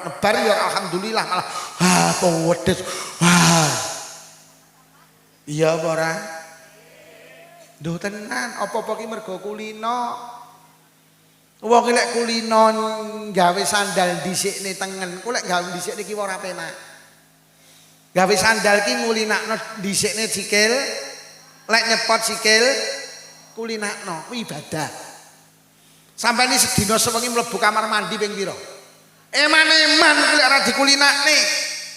nebar ya alhamdulillah malah pedes. Iya apa ora? Duh tenan apa-apa ki mergo kulino. Wong lek kulino gawe sandal dhisikne tengen, ku lek gawe dhisikne ki ora penak. Gawe sandal ki ngulinakno dhisikne sikil, lek nyepot sikil kulinakno ku ibadah. Sampai ini sedina sewengi mlebu kamar mandi ping pira? Eman-eman ku lek ora dikulinakne.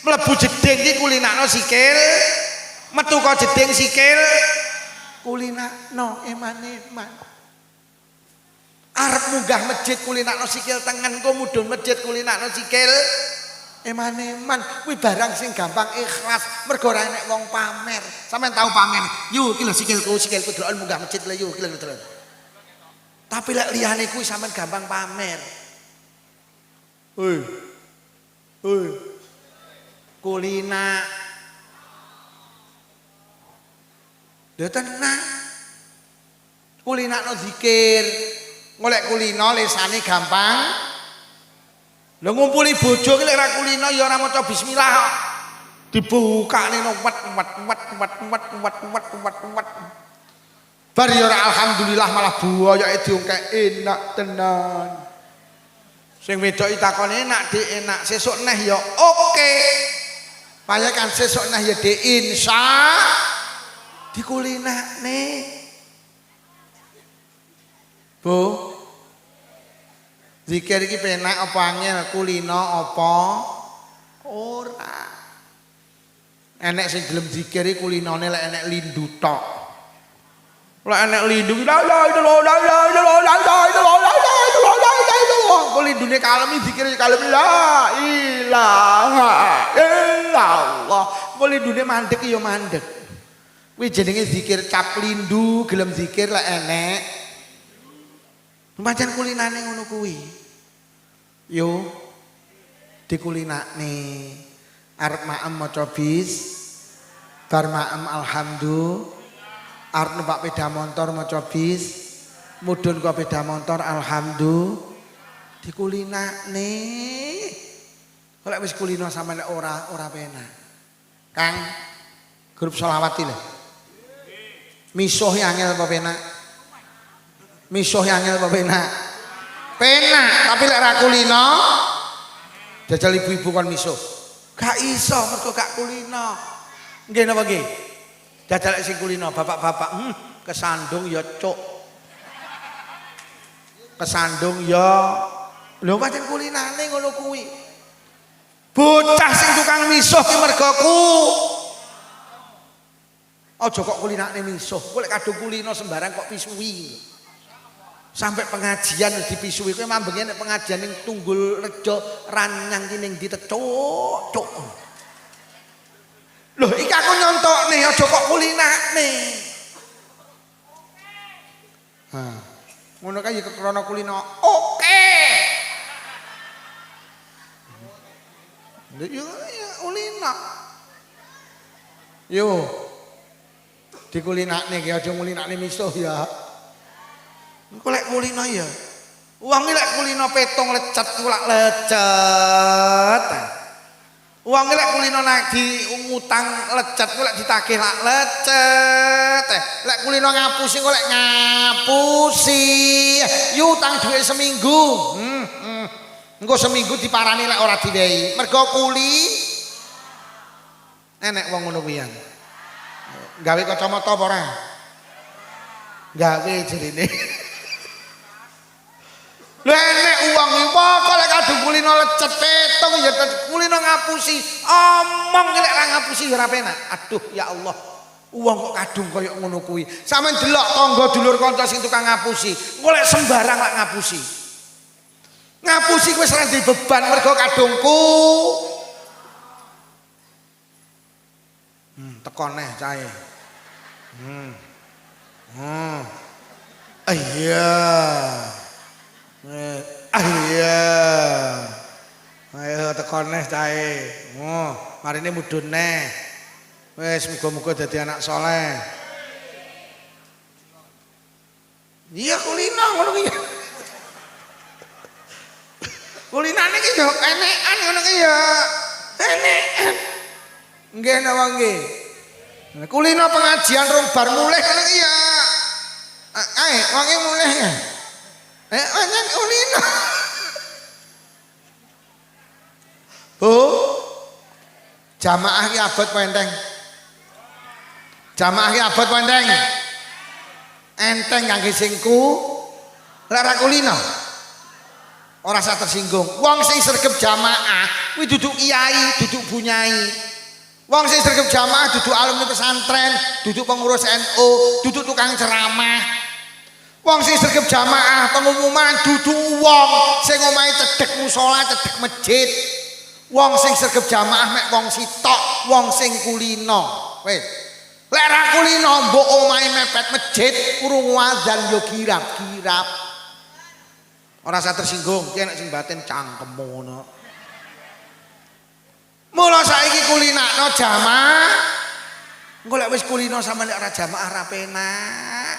Mlebu jeding ki kulinakno sikil, metu kok jeding sikil kulinakno eman-eman. Arep munggah masjid kulinakno sikil tengen, kok mudhun masjid kulinakno sikil eman-eman. Kuwi barang sing gampang ikhlas, mergo ora enek wong pamer. Sampeyan tahu pamer? Yu iki lho sikilku delok munggah masjid lho yu iki lho delok. Tapi lek liyane kuwi sampean gampang pamer. Hoi. Kulina. Lha tenan. Kulinakno zikir. Golek kulino lesane gampang. Lha ngumpuli bojo ki lek ra kulino ya ora maca bismillah kok. Dibukane wet. Bar ya ora alhamdulillah malah buayake diungkek enak tenan. Sing wedok takone enak Dik enak, sesuk neh ya oke. Paya kan sesuk neh ya Dik insya dikulinakne. Bu. Zikir iki penak apa angel, kulino apa ora. Enek sing gelem zikir iki kulinone lek enek lindu tok. Lek enek lindu lindune kalem zikir kalem la ilaha illallah. Kok lindune mandek ya mandek. Kuwi jenenge zikir cap lindu, gelem zikir lek enek. Pancen kulinane ngono kuwi. Yo dikulinakne. Arep maem maca bis, bar maem alhamdulillah. Arep numpak sepeda motor maca bis, mudhun kok sepeda motor alhamdulillah. Dikulinakne. Kok wis kulino sampe nek ora penak. Kang grup selawat iki lho. Misuh angel apa penak? Misuh angel apa penak? Penak, tapi lek ra kulino jajal ibu-ibu kon misuh. Gak iso mergo gak kulino. Nggih napa nggih? Jajal sing kulino bapak-bapak, kesandung ya cuk. Kesandung ya lho pancen kulinane ngono kuwi. Bocah sing tukang misuh ki mergoku. Aja kok kulinane misuh. Kok lek kadung kulino sembarang kok pisuwi. Sampai pengajian dipisuwi kowe mambenge nek pengajian ning Tunggul Rejo Ranyang ki ning ditecuk. Lho iki aku nyontokne aja kok kulinane. Ha. Ngono kae ya krana kulino. Oke. Yo kulino. Yo. Dikulinakne ki aja ngulinakne misuh ya. Engko lek kulino ya. Wong iki lek kulino petong lecet ku lak lecet. Wong iki lek kulino nek diutang lecet ku lek ditagih lak lecet. Lek kulino ngapusi kok lek ngapusi. Yu utang dhuwit seminggu. Engko seminggu diparani lek ora diwehi. Mergo enek wong ngono kuwi. Gawe kacamata apa ora? Gawe jerine. Lha enek uang iki kok lek kadung kulino lecet petong ya kulino ngapusi. Omong lek ra ngapusi ya ora penak. Aduh ya Allah. Uang kok kadung kaya ngono kuwi. Sampeyan delok tangga dulur kanca sing tukang ngapusi. Engko lek sembarang lek ngapusi. Ngapusi wis ora duwe beban mergo kadungku. Teko neh cahe. Iya. Iya. Ayo teko neh cahe. Marine mudhun neh. Wis muga-muga dadi anak soleh. Iya kulino ngono ki. Kulinane ki yo enekan ngono ki ya. Enekan. Nggih napa nggih? Kulino pengajian rong bar mulih ngono ki ya. Ae wonge mulih ya. Pancen kulino. Bu. Jamaah ki abot enteng. Jamaah ki abot enteng. Enteng kangge singku. Lek ra kulino. Ora usah tersinggung. Wong sing sregep jamaah kuwi duduk kiai, duduk bunyai. Wong sing sregep jamaah duduk alumni pesantren, duduk pengurus NU, duduk tukang ceramah. Wong sing sregep jamaah pengumuman duduk wong sing omahe cedhek musala, cedhek masjid. Wong sing sregep jamaah mek wong sitok, wong sing kulino. Wis. Lek ra kulino mbok omahe mepet masjid, krungu azan yo girap-girap. Ora usah tersinggung, ki nek sing batin cangkemmu ngono. Mula saiki kulinakno jamaah. Engko lek wis kulino sampe nek ora jamaah ra penak.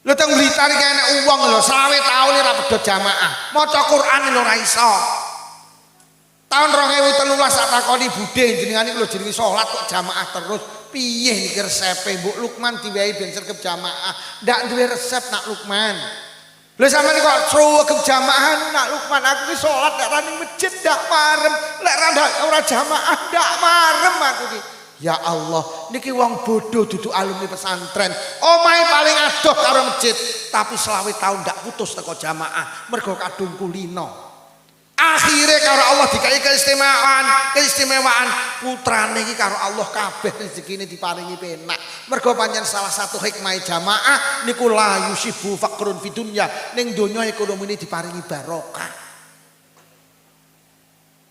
Lho teng Blitar iki enek wong lho 20 taun ora pedhot jamaah. Maca Quran lho ora iso. Tahun 2013 tak takoni budhe jenengan iki lho jenenge salat kok jamaah terus. Piye niki resepe Mbok Lukman diwehi ben sregep jamaah. Ndak duwe resep nak Lukman. Lha sampean kok sregep jamaah nak Lukman aku ki salat nek ra ning masjid ndak marem, lek ora jamaah ndak marem aku ki. Ya Allah, niki wong bodoh duduk alumni pesantren. Omahe paling adoh karo masjid, tapi selawe tahun ndak putus teko jamaah mergo kadung kulino. Akhirnya karo Allah dikai keistimewaan putrane iki karo Allah kabeh rezekine diparingi penak. Mergo pancen salah satu hikmah jamaah niku la yusibu faqrun fid dunya, ning donya ekonomine diparingi barokah.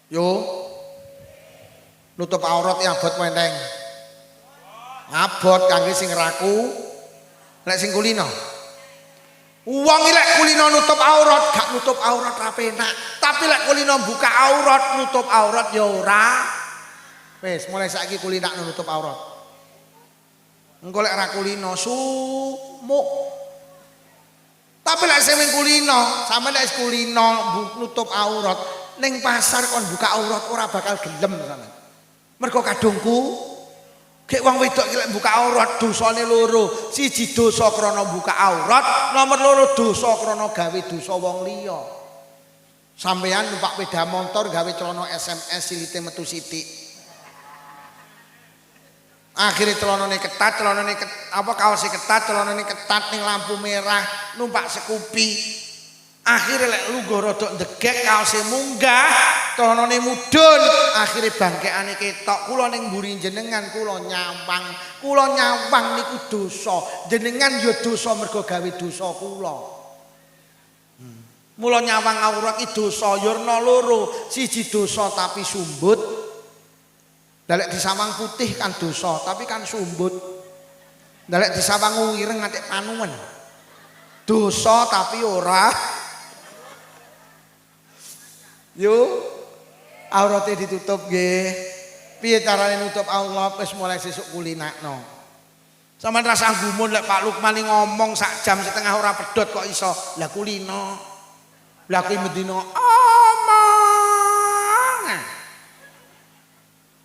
Yo nutup aurat ya abot menteng. Abot kangge sing raku, lek sing kulino. Wong lek kulino nutup aurat, gak nutup aurat ra penak. Tapi lek kulino buka aurat, nutup aurat ya ora. Wis, mulai saiki kulino nutup aurat. Engko lek ra kulino sumuk. Tapi lek sing kulino, sampe lek kulino nutup aurat, ning pasar kon buka aurat ora bakal gelem sampean. Mergo kadungku Gek wong wedok iki lek buka aurat dosane loro. Siji dosa krana buka aurat, nomor loro dosa krana gawe dosa wong liya. Sampeyan numpak sepeda motor gawe celana SMS silite metu sithik. Akhire celanane ketat, kaose ketat, celanane ketat ning lampu merah, numpak Scoopy. Akhirnya lek lungguh rodok ndegek kaose munggah, celanane mudhun, akhire bangkeane ketok. Kula ning mburi jenengan kula nyawang niku dosa. Jenengan ya dosa mergo gawe dosa kula. Mula nyawang aurat iki dosa ya ana loro. Siji dosa tapi sumbut. Lah lek disawang putih kan dosa, tapi kan sumbut. Lah lek disawang wireng nganti panuwen. Dosa tapi ora yo aurate ditutup nggih. Piye carane nutup aurat wis mulai sesuk kulinakno. Sampeyan rasa gumun lek Pak Lukman ngomong sak jam setengah ora pedhot kok iso. Lah kulino. Lah kuwi mendina omong.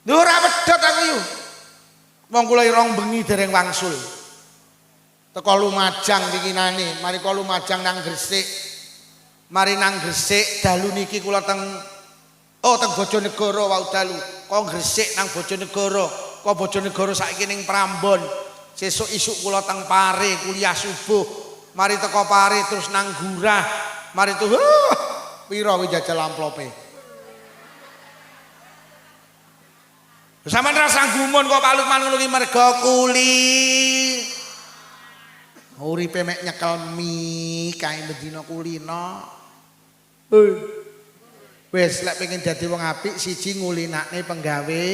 Lho ora pedhot aku yo. Wong kula irong bengi dereng wangsul. Teko Lumajang bikinane, mari kok Lumajang nang Gresik. Mari nang Gresik dalu niki kula teng Bojonegoro wau dalu. Kok Gresik nang Bojonegoro, kok Bojonegoro saiki ning Prambon. Sesuk isuk kula teng Pare kuliah subuh. Mari teko Pare terus nang Gurah. Mari tuh pira kuwi jajal amplope. Sampeyan rasa gumun kok Pak Lukman ngono ki mergo kuli. Uripe mek nyekel mi kae bendina kulino. Wes lek pengen dadi wong apik siji ngulinakne penggawe.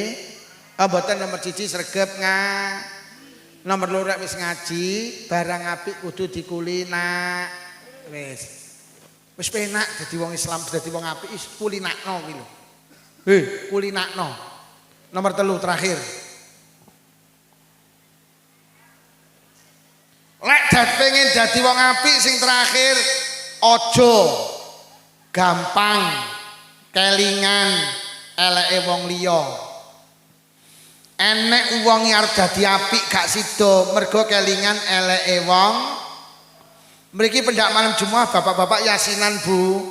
Mboten nomor 1 sregep nomor 2 rek wis ngaji, barang apik kudu dikulinak. Wis penak dadi wong Islam, dadi wong apik is kulinakno kuwi lho. Kulinakno. Nomor 3 terakhir. Lek pengen dadi wong apik sing terakhir ojo gampang kelingan eleke wong liya. Enek wong arep dadi apik gak sida mergo kelingan eleke wong. Mriki pendak malam Jumat bapak-bapak yasinan Bu.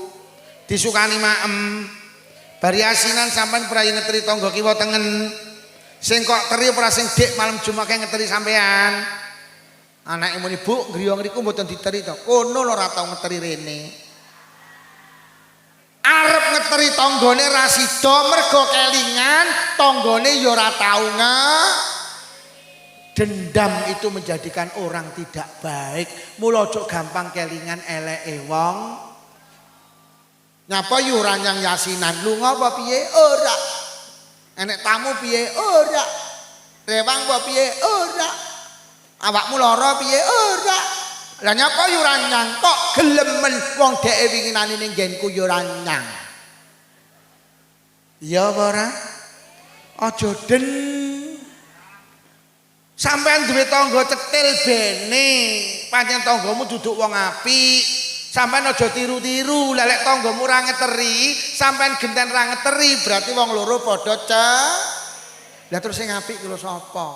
Disukani maem. Bar yasinan sampean prayi ngeteri tangga kiwa tengen. Sing kok teri ora sing dik malam Jumat kae ngeteri sampean. Anake muni Bu, griya ngriku mboten diteri to. Kono lho ora tau ngeteri rene. Arep ngeteri tanggane ra sida mergo kelingan tanggane ya ora tau dendam itu menjadikan orang tidak baik. Mula ojo gampang kelingan eleke wong. Nyapa yu ora nyang yasinan lunga apa piye ora. Enek tamu piye ora. Rewang apa piye ora. Awakmu lara piye ora. Lah nyapa yu ora nyang kok gelemen wong dheke winginane ning nggenku yu ora nyang. Ya ora? Aja den. Sampeyan duwe tangga cetil bene, pancen tanggamu duduk wong apik. Sampeyan aja tiru-tiru, lek tanggamu ora ngeteri, sampeyan genten ra ngeteri, berarti wong loro padha Lah terus sing apik ki lho sapa?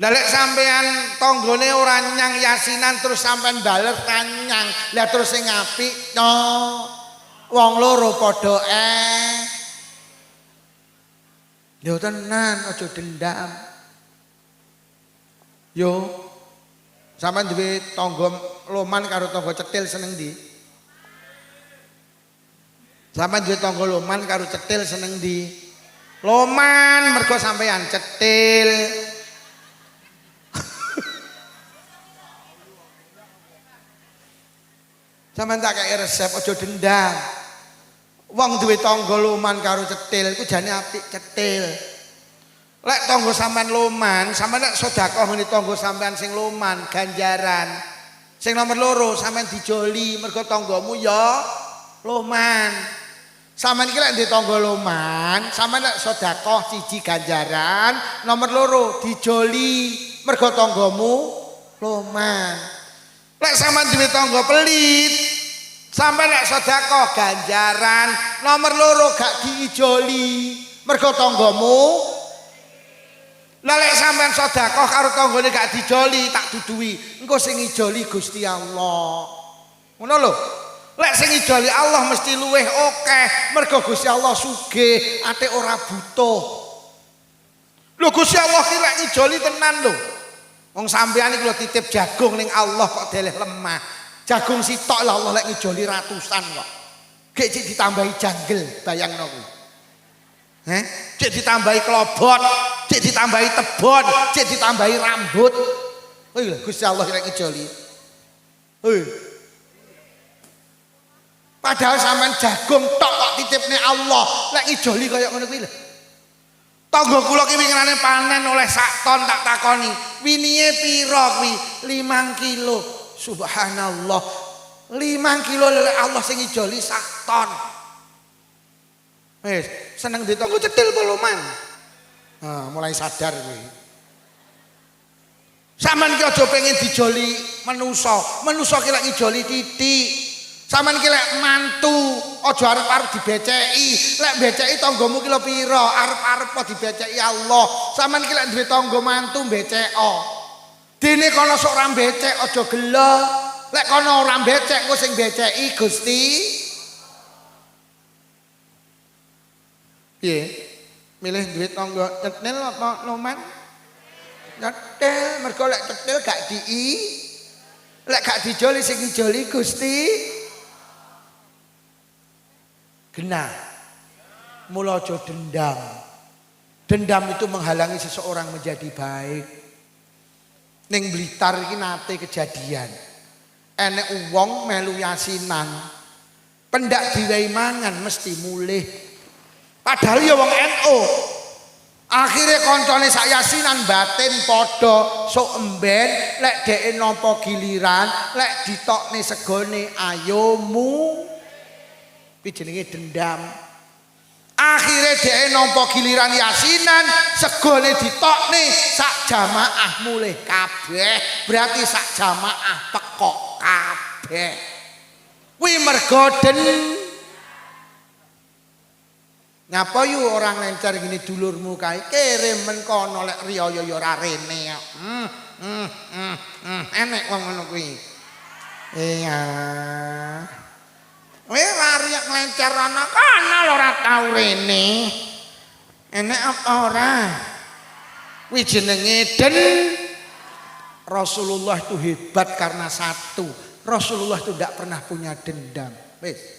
Lah lek sampean tanggane ora nyang yasinan terus sampean bales tanyang. Lah terus sing apik to. Wong loro padha Yo tenan aja dendam. Yo sampean duwe tangga loman karo tangga cetil seneng ndi? Sampean duwe tangga loman karo cetil seneng ndi? Loman mergo sampean cetil. Sampeyan tak kei resep aja dendam. Wong duwe tangga loman karo cetil iku jane apik cetil. Lek tangga sampean loman, sampeyan nek sedekah ngene tangga sampean sing loman ganjaran. Sing nomor loro sampean dijoli mergo tanggamu ya loman. Sampeyan iki lek ndek tangga loman, sampeyan nek sedekah siji ganjaran, nomor loro dijoli mergo tanggamu loman. Lek sampean duwe tangga pelit, sampeyan nek sedekah ganjaran, nomor loro gak diijoli mergo tanggamu. Lah lek sampean sedekah karo tanggane gak dijoli, tak duduhi. Engko sing ijoli Gusti Allah. Ngono lho. Lek sing ijoli Allah mesti luweh akeh mergo Gusti Allah sugih, ate ora butuh. Lho Gusti Allah ki lek ijoli tenan lho. Wong sampeyan iki lho titip jagung ning Allah kok deleh lemah. Jagung sitok lah Allah lek ngijoli ratusan kok. Gek cek ditambahi janggel, bayangno kuwi. Cek ditambahi klobot, cek ditambahi tebon, cek ditambahi rambut. Oh iya Gusti Allah lek ngijoli. Padahal sampean jagung tok kok titipne Allah lek ngijoli kaya ngono kuwi lho. Tangga kula ki winginane panen oleh sak ton tak takoni. Winiye pira kuwi? 5 kilo. Subhanallah. 5 kilo lek Allah sing ngijoli sak ton. Wis, seneng di tangga cetil poloman. Nah, mulai sadar kuwi. Sampeyan ki aja pengen dijoli manusa. Manusa ki lek ngijoli titik. Sampeyan ki lek mantu aja arep-arep dibeceki. Lek beceki tanggamu ki lho pira? Arep-arep kok dibeceki Allah. Sampeyan ki lek duwe tangga mantu beceko. Dene kono sok ora becek aja gelo. Lek kono ora becek ku sing beceki Gusti. Piye? Milih duwe tangga cetil apa loman? Cetil, mergo lek cetil gak lek gak dijoli sing dijoli Gusti. Genah. Mula aja dendam. Dendam itu menghalangi seseorang menjadi baik. Ning Blitar iki nate kejadian. Enek wong melu yasinan. Pendak diwehi mangan mesti mulih. Padahal ya wong NU. Akhire koncone sak yasinan batin padha sok emben lek dheke nampa giliran lek ditokne segone ayomu. Kuwi jenenge dendam. Akhire dhek nampa giliran yasinan, segone ditokne sak jamaah mulih kabeh. Berarti sak jamaah pekok kabeh. Kuwi mergo Ngapa yu orang lencer gini dulurmu kae kirim men kono lek riyaya ya ora rene. Enek wong ngono kuwi. Iya. Kowe lari nglencer ana kana lho ora tau rene. Enek apa ora? Kuwi jenenge Rasulullah itu hebat karena satu. Rasulullah itu tidak pernah punya dendam. Wis.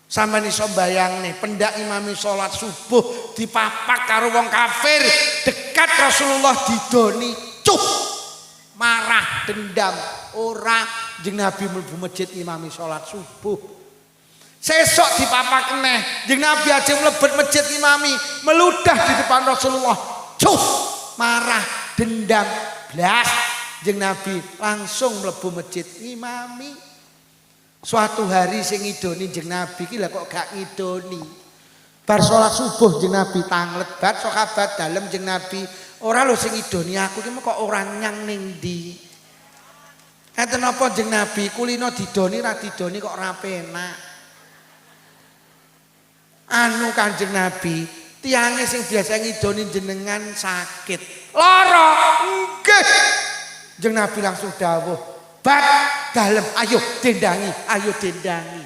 Sampeyan iso bayang nih, pendak imami sholat subuh dipapak karo wong kafir, dekat Rasulullah didoni, cuh, marah, dendam, ora jeung Nabi mlebu masjid imami sholat subuh. Sesok dipapak neh, jeung Nabi aja mlebet masjid imami, meludah di depan Rasulullah, cuh, marah, dendam, blas, jeung Nabi langsung mlebu masjid imami. Suatu hari sing ngidoni jeung Nabi ki lha kok gak ngidoni. Bar salat subuh jeung Nabi tanglet bat sahabat dalem jeung Nabi, ora lho sing ngidoni aku ki kok ora nyang ning ndi. Enten apa jeung Nabi kulino didoni ra didoni kok ora penak. Anu Kanjeng Nabi, tiange sing biasa ngidoni jenengan sakit. Lara nggih. Kanjeng Nabi langsung dawuh, "Bat dalem, ayo dendangi, ayo dendangi."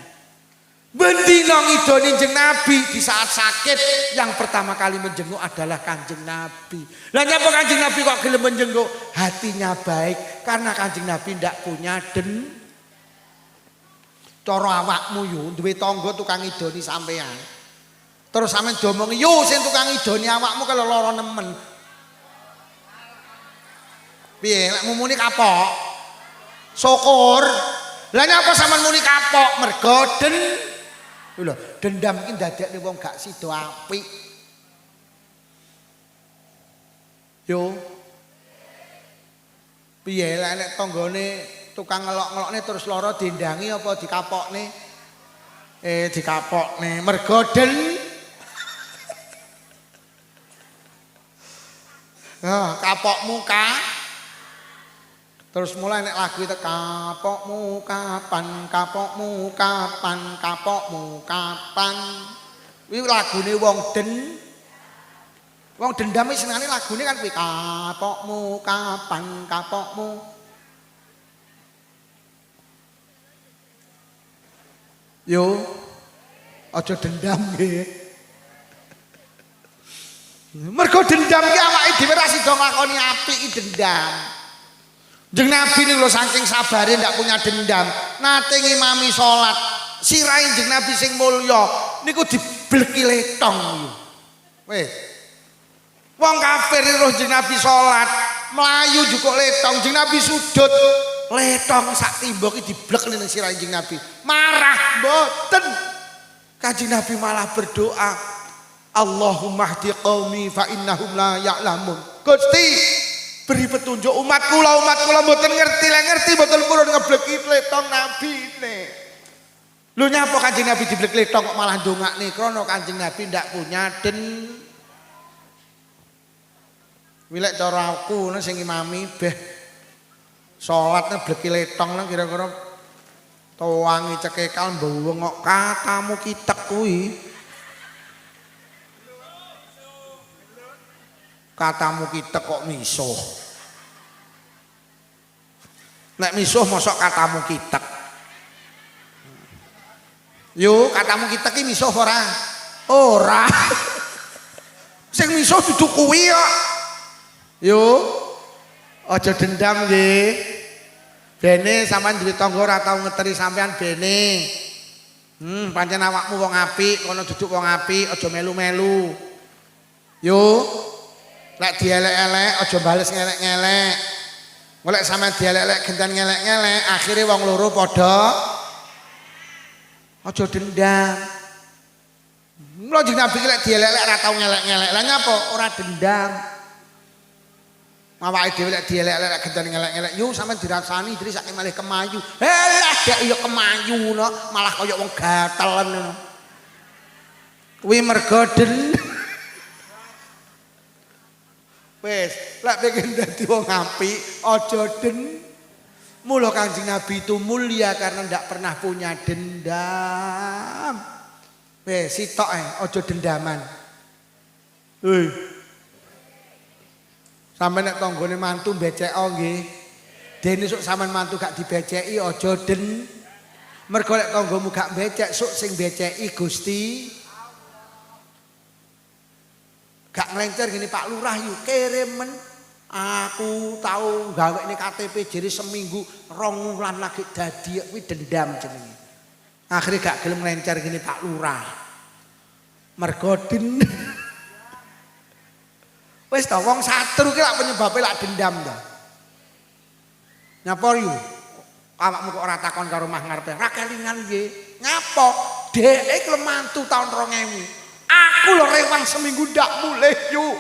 Bendina ngidoni Kanjeng Nabi di saat sakit yang pertama kali menjenguk adalah Kanjeng Nabi. Lah nyapa Kanjeng Nabi kok gelem menjenguk? Hatinya baik karena Kanjeng Nabi ndak punya cara awakmu yo duwe tangga tukang idoni sampean. Terus sampean diomongi, "Yo sing tukang idoni awakmu kalau lara nemen." Piye lek muni kapok? Syukur. Lah nyapa sampean muni kapok? Mergo lho, dendam iki ndadekne wong gak sida apik. Yo. Piye lek nek tanggane tukang ngelok-ngelokne terus lara dendangi apa dikapokne? Dikapokne. Mergo kapokmu terus mulai nek lagu itu kapokmu kapan, kapokmu kapan, kapokmu kapan. Kuwi lagune wong dendam iki senengane lagune kan kuwi kapokmu kapan, kapokmu. Yo aja dendam nggih. Mergo dendam ki awake dhewe ra sida nglakoni apik iki dendam. Kanjeng Nabi niku lho saking sabare ndak punya dendam. Nate ngimami salat, sirahe Kanjeng Nabi sing mulya niku dibleki letong. Wis. Wong kafir roh Kanjeng Nabi salat, mlayu jukuk letong, Kanjeng Nabi sujud, letong sak timbok iki diblekne ning sirahe Kanjeng Nabi. Marah mboten. Kanjeng Nabi malah berdoa, "Allahumma hdi qaumi fa innahum la ya'lamun." Gusti beri petunjuk umatku mboten ngerti mboten purun ngebleki letong nabine. Lho nyapa Kanjeng Nabi diblek letong kok malah ndongakne krana Kanjeng Nabi ndak punya Wilek cara aku sing imami beh salat bleki letong nang kira-kira towangi cekekal mbeweng kok katamu kitek kuwi. Katamu kitek kok misuh. Nek misuh mosok katamu kitek. Yo katamu kitek iki misuh ora? Ora. Sing misuh dudu kuwi kok. Yo aja dendam nggih. Bene sampean duwe tangga ora tau ngeteri sampean bene. Pancen awakmu wong apik, kono duduk wong apik, aja melu-melu. Yo lek dielek-elek aja bales ngelek-ngelek. Golek sampean dielek-elek genten ngelek-ngelek, akhire wong loro padha aja dendam. Mula Kanjeng Nabi lek dielek-elek ora tau ngelek-ngelek. Lah nyapa ora dendam. Awake dhewe lek dielek-elek genten ngelek-ngelek, yo sampean dirasani diri sak malih kemayu. Lah gak yo kemayu no, malah kaya wong gatelen ngono. Kuwi mergo wes, lek pengen dadi wong apik, aja Mula Kanjeng Nabi itu mulia karena ndak pernah punya dendam. Wes, sitok aja dendaman. Hei. Sampe nek tanggane mantu becek nggih. Dene sok sampean mantu gak dibeceki aja mergo lek tanggamu gak becek, sok sing beceki Gusti gak ngelencer gini Pak Lurah yuk kirimen aku tahu gawe ini KTP jadi seminggu 2 wulan lagi dadi kuwi dendam jenenge. Akhirnya gak gelem ngelencer gini Pak Lurah. Mergo wis ta wong satru ki lak penyebabe lak dendam ta. Nyapa yu? Awakmu kok ora takon karo mah ngarepe. Ra kelingan nggih. Nyapa? Dhek iki mantu tahun 2000. Aku lho rewang seminggu ndak mulih yuk.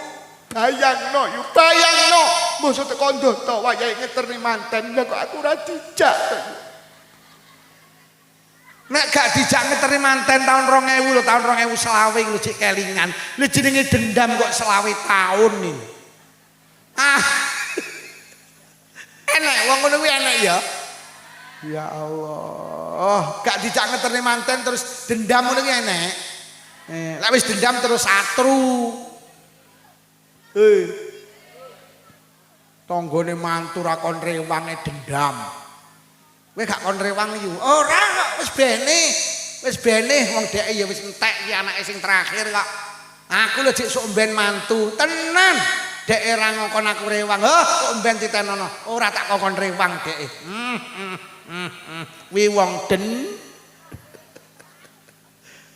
Bayangno yuk, bayangno. Mosok teko ndoto wayahe ngeterni manten lha kok aku ora dijak. Nek gak dijak ngeterni manten tahun 2000 lho, tahun 2020 lho cek kelingan. Lho jenenge dendam kok 20 tahun iki. Enek wong ngono kuwi enek ya. Ya Allah, gak dijak ngeterni manten terus dendam ngono kuwi enek. Lek wis dendam terus satru. Tanggane mantu ra kon rewange dendam. Kowe gak kon rewang yu. Ora kok wis bene wong dheke ya wis entek iki anake sing terakhir kok. Aku lho jek sok mben mantu, tenan. Dheke ra ngongkon aku rewang. Kok mben titenono. Ora tak kongkon rewang dheke. Wi wong den.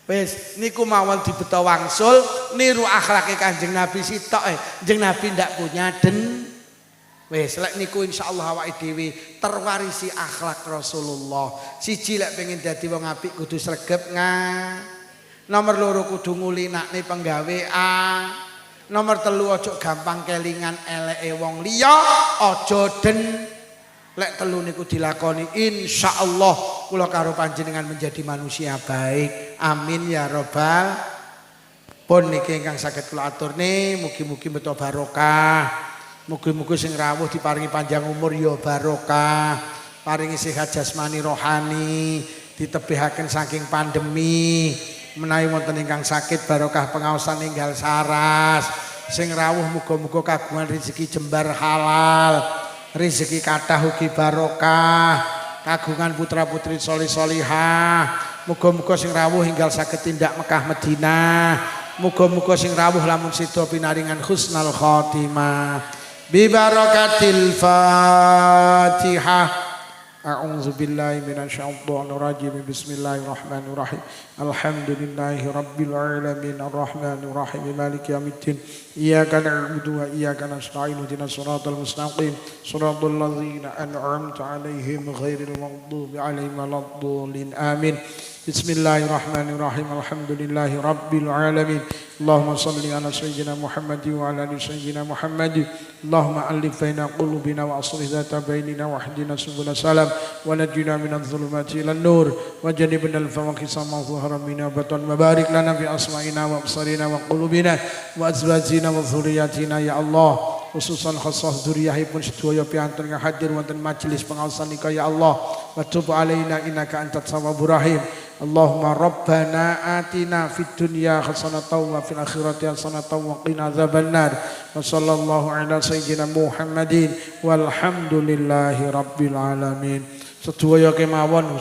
Wis niku mawon dibeto wangsul niru akhlake Kanjeng Nabi sitok Kanjeng Nabi ndak punya den. Wis lek niku insyaallah awake dhewe terwarisi akhlak Rasulullah. Siji lek pengen dadi wong apik kudu sregep Nomor loro kudu ngulinakne penggawean. Nomor telu aja gampang kelingan eleke wong liya, aja den. Lek telu niku dilakoni insyaallah kula karo panjenengan menjadi manusia baik. Amin ya robbal. Pun niki ingkang saged kula aturne mugi-mugi beto barokah. Mugi-mugi sing rawuh diparingi panjang umur ya barokah. Paringi sehat jasmani rohani, ditebihaken saking pandemi. Menawi wonten ingkang sakit barokah pengaosan ninggal saras. Sing rawuh muga-muga kagungan rezeki jembar halal. Rezeki kathah ugi barokah, kagungan putra-putri solih-solihah. Muga-muga sing rawuh enggal saged tindak Mekah Madinah. Muga-muga sing rawuh lamun sida pinaringan husnul khotimah. Bi barakatil Fatihah. A'udzu billahi minasyaitonir rajim. Bismillahirrahmanirrahim. Alhamdulillahi rabbil alamin arrahmanir rahim maliki yaumiddin. Iyyaka na'budu wa iyyaka nasta'in ihdinas siratal mustaqim. Shiratal ladzina an'amta 'alaihim ghairil maghdubi 'alaihim waladdallin. Amin. Bismillahirrahmanirrahim. Alhamdulillahi rabbil alamin. Allahumma salli ala sayyidina Muhammad wa ala ali sayyidina Muhammad. Allahumma alif baina qulubina wa aslih dhata bainina wa hdina subul salam wa najina minadh dhulumati ilan nur wa janibna al-fawaqisa ma dhahara minna batan wa barik lana fi asma'ina wa absarina wa qulubina wa azwajina wa dhurriyyatina ya Allah. Khususan khassah dzurriyyahipun sedaya piantun yang hadir wonten majelis pengaosan nika ya Allah. Wa tub alaina innaka antat tawwabur rahim. Allahumma rabbana atina fid dunya hasanatan wa fil akhirati hasanatan wa qina adzabannar. Wa sallallahu ala sayyidina Muhammadin walhamdulillahi rabbil alamin. Sedaya kemawon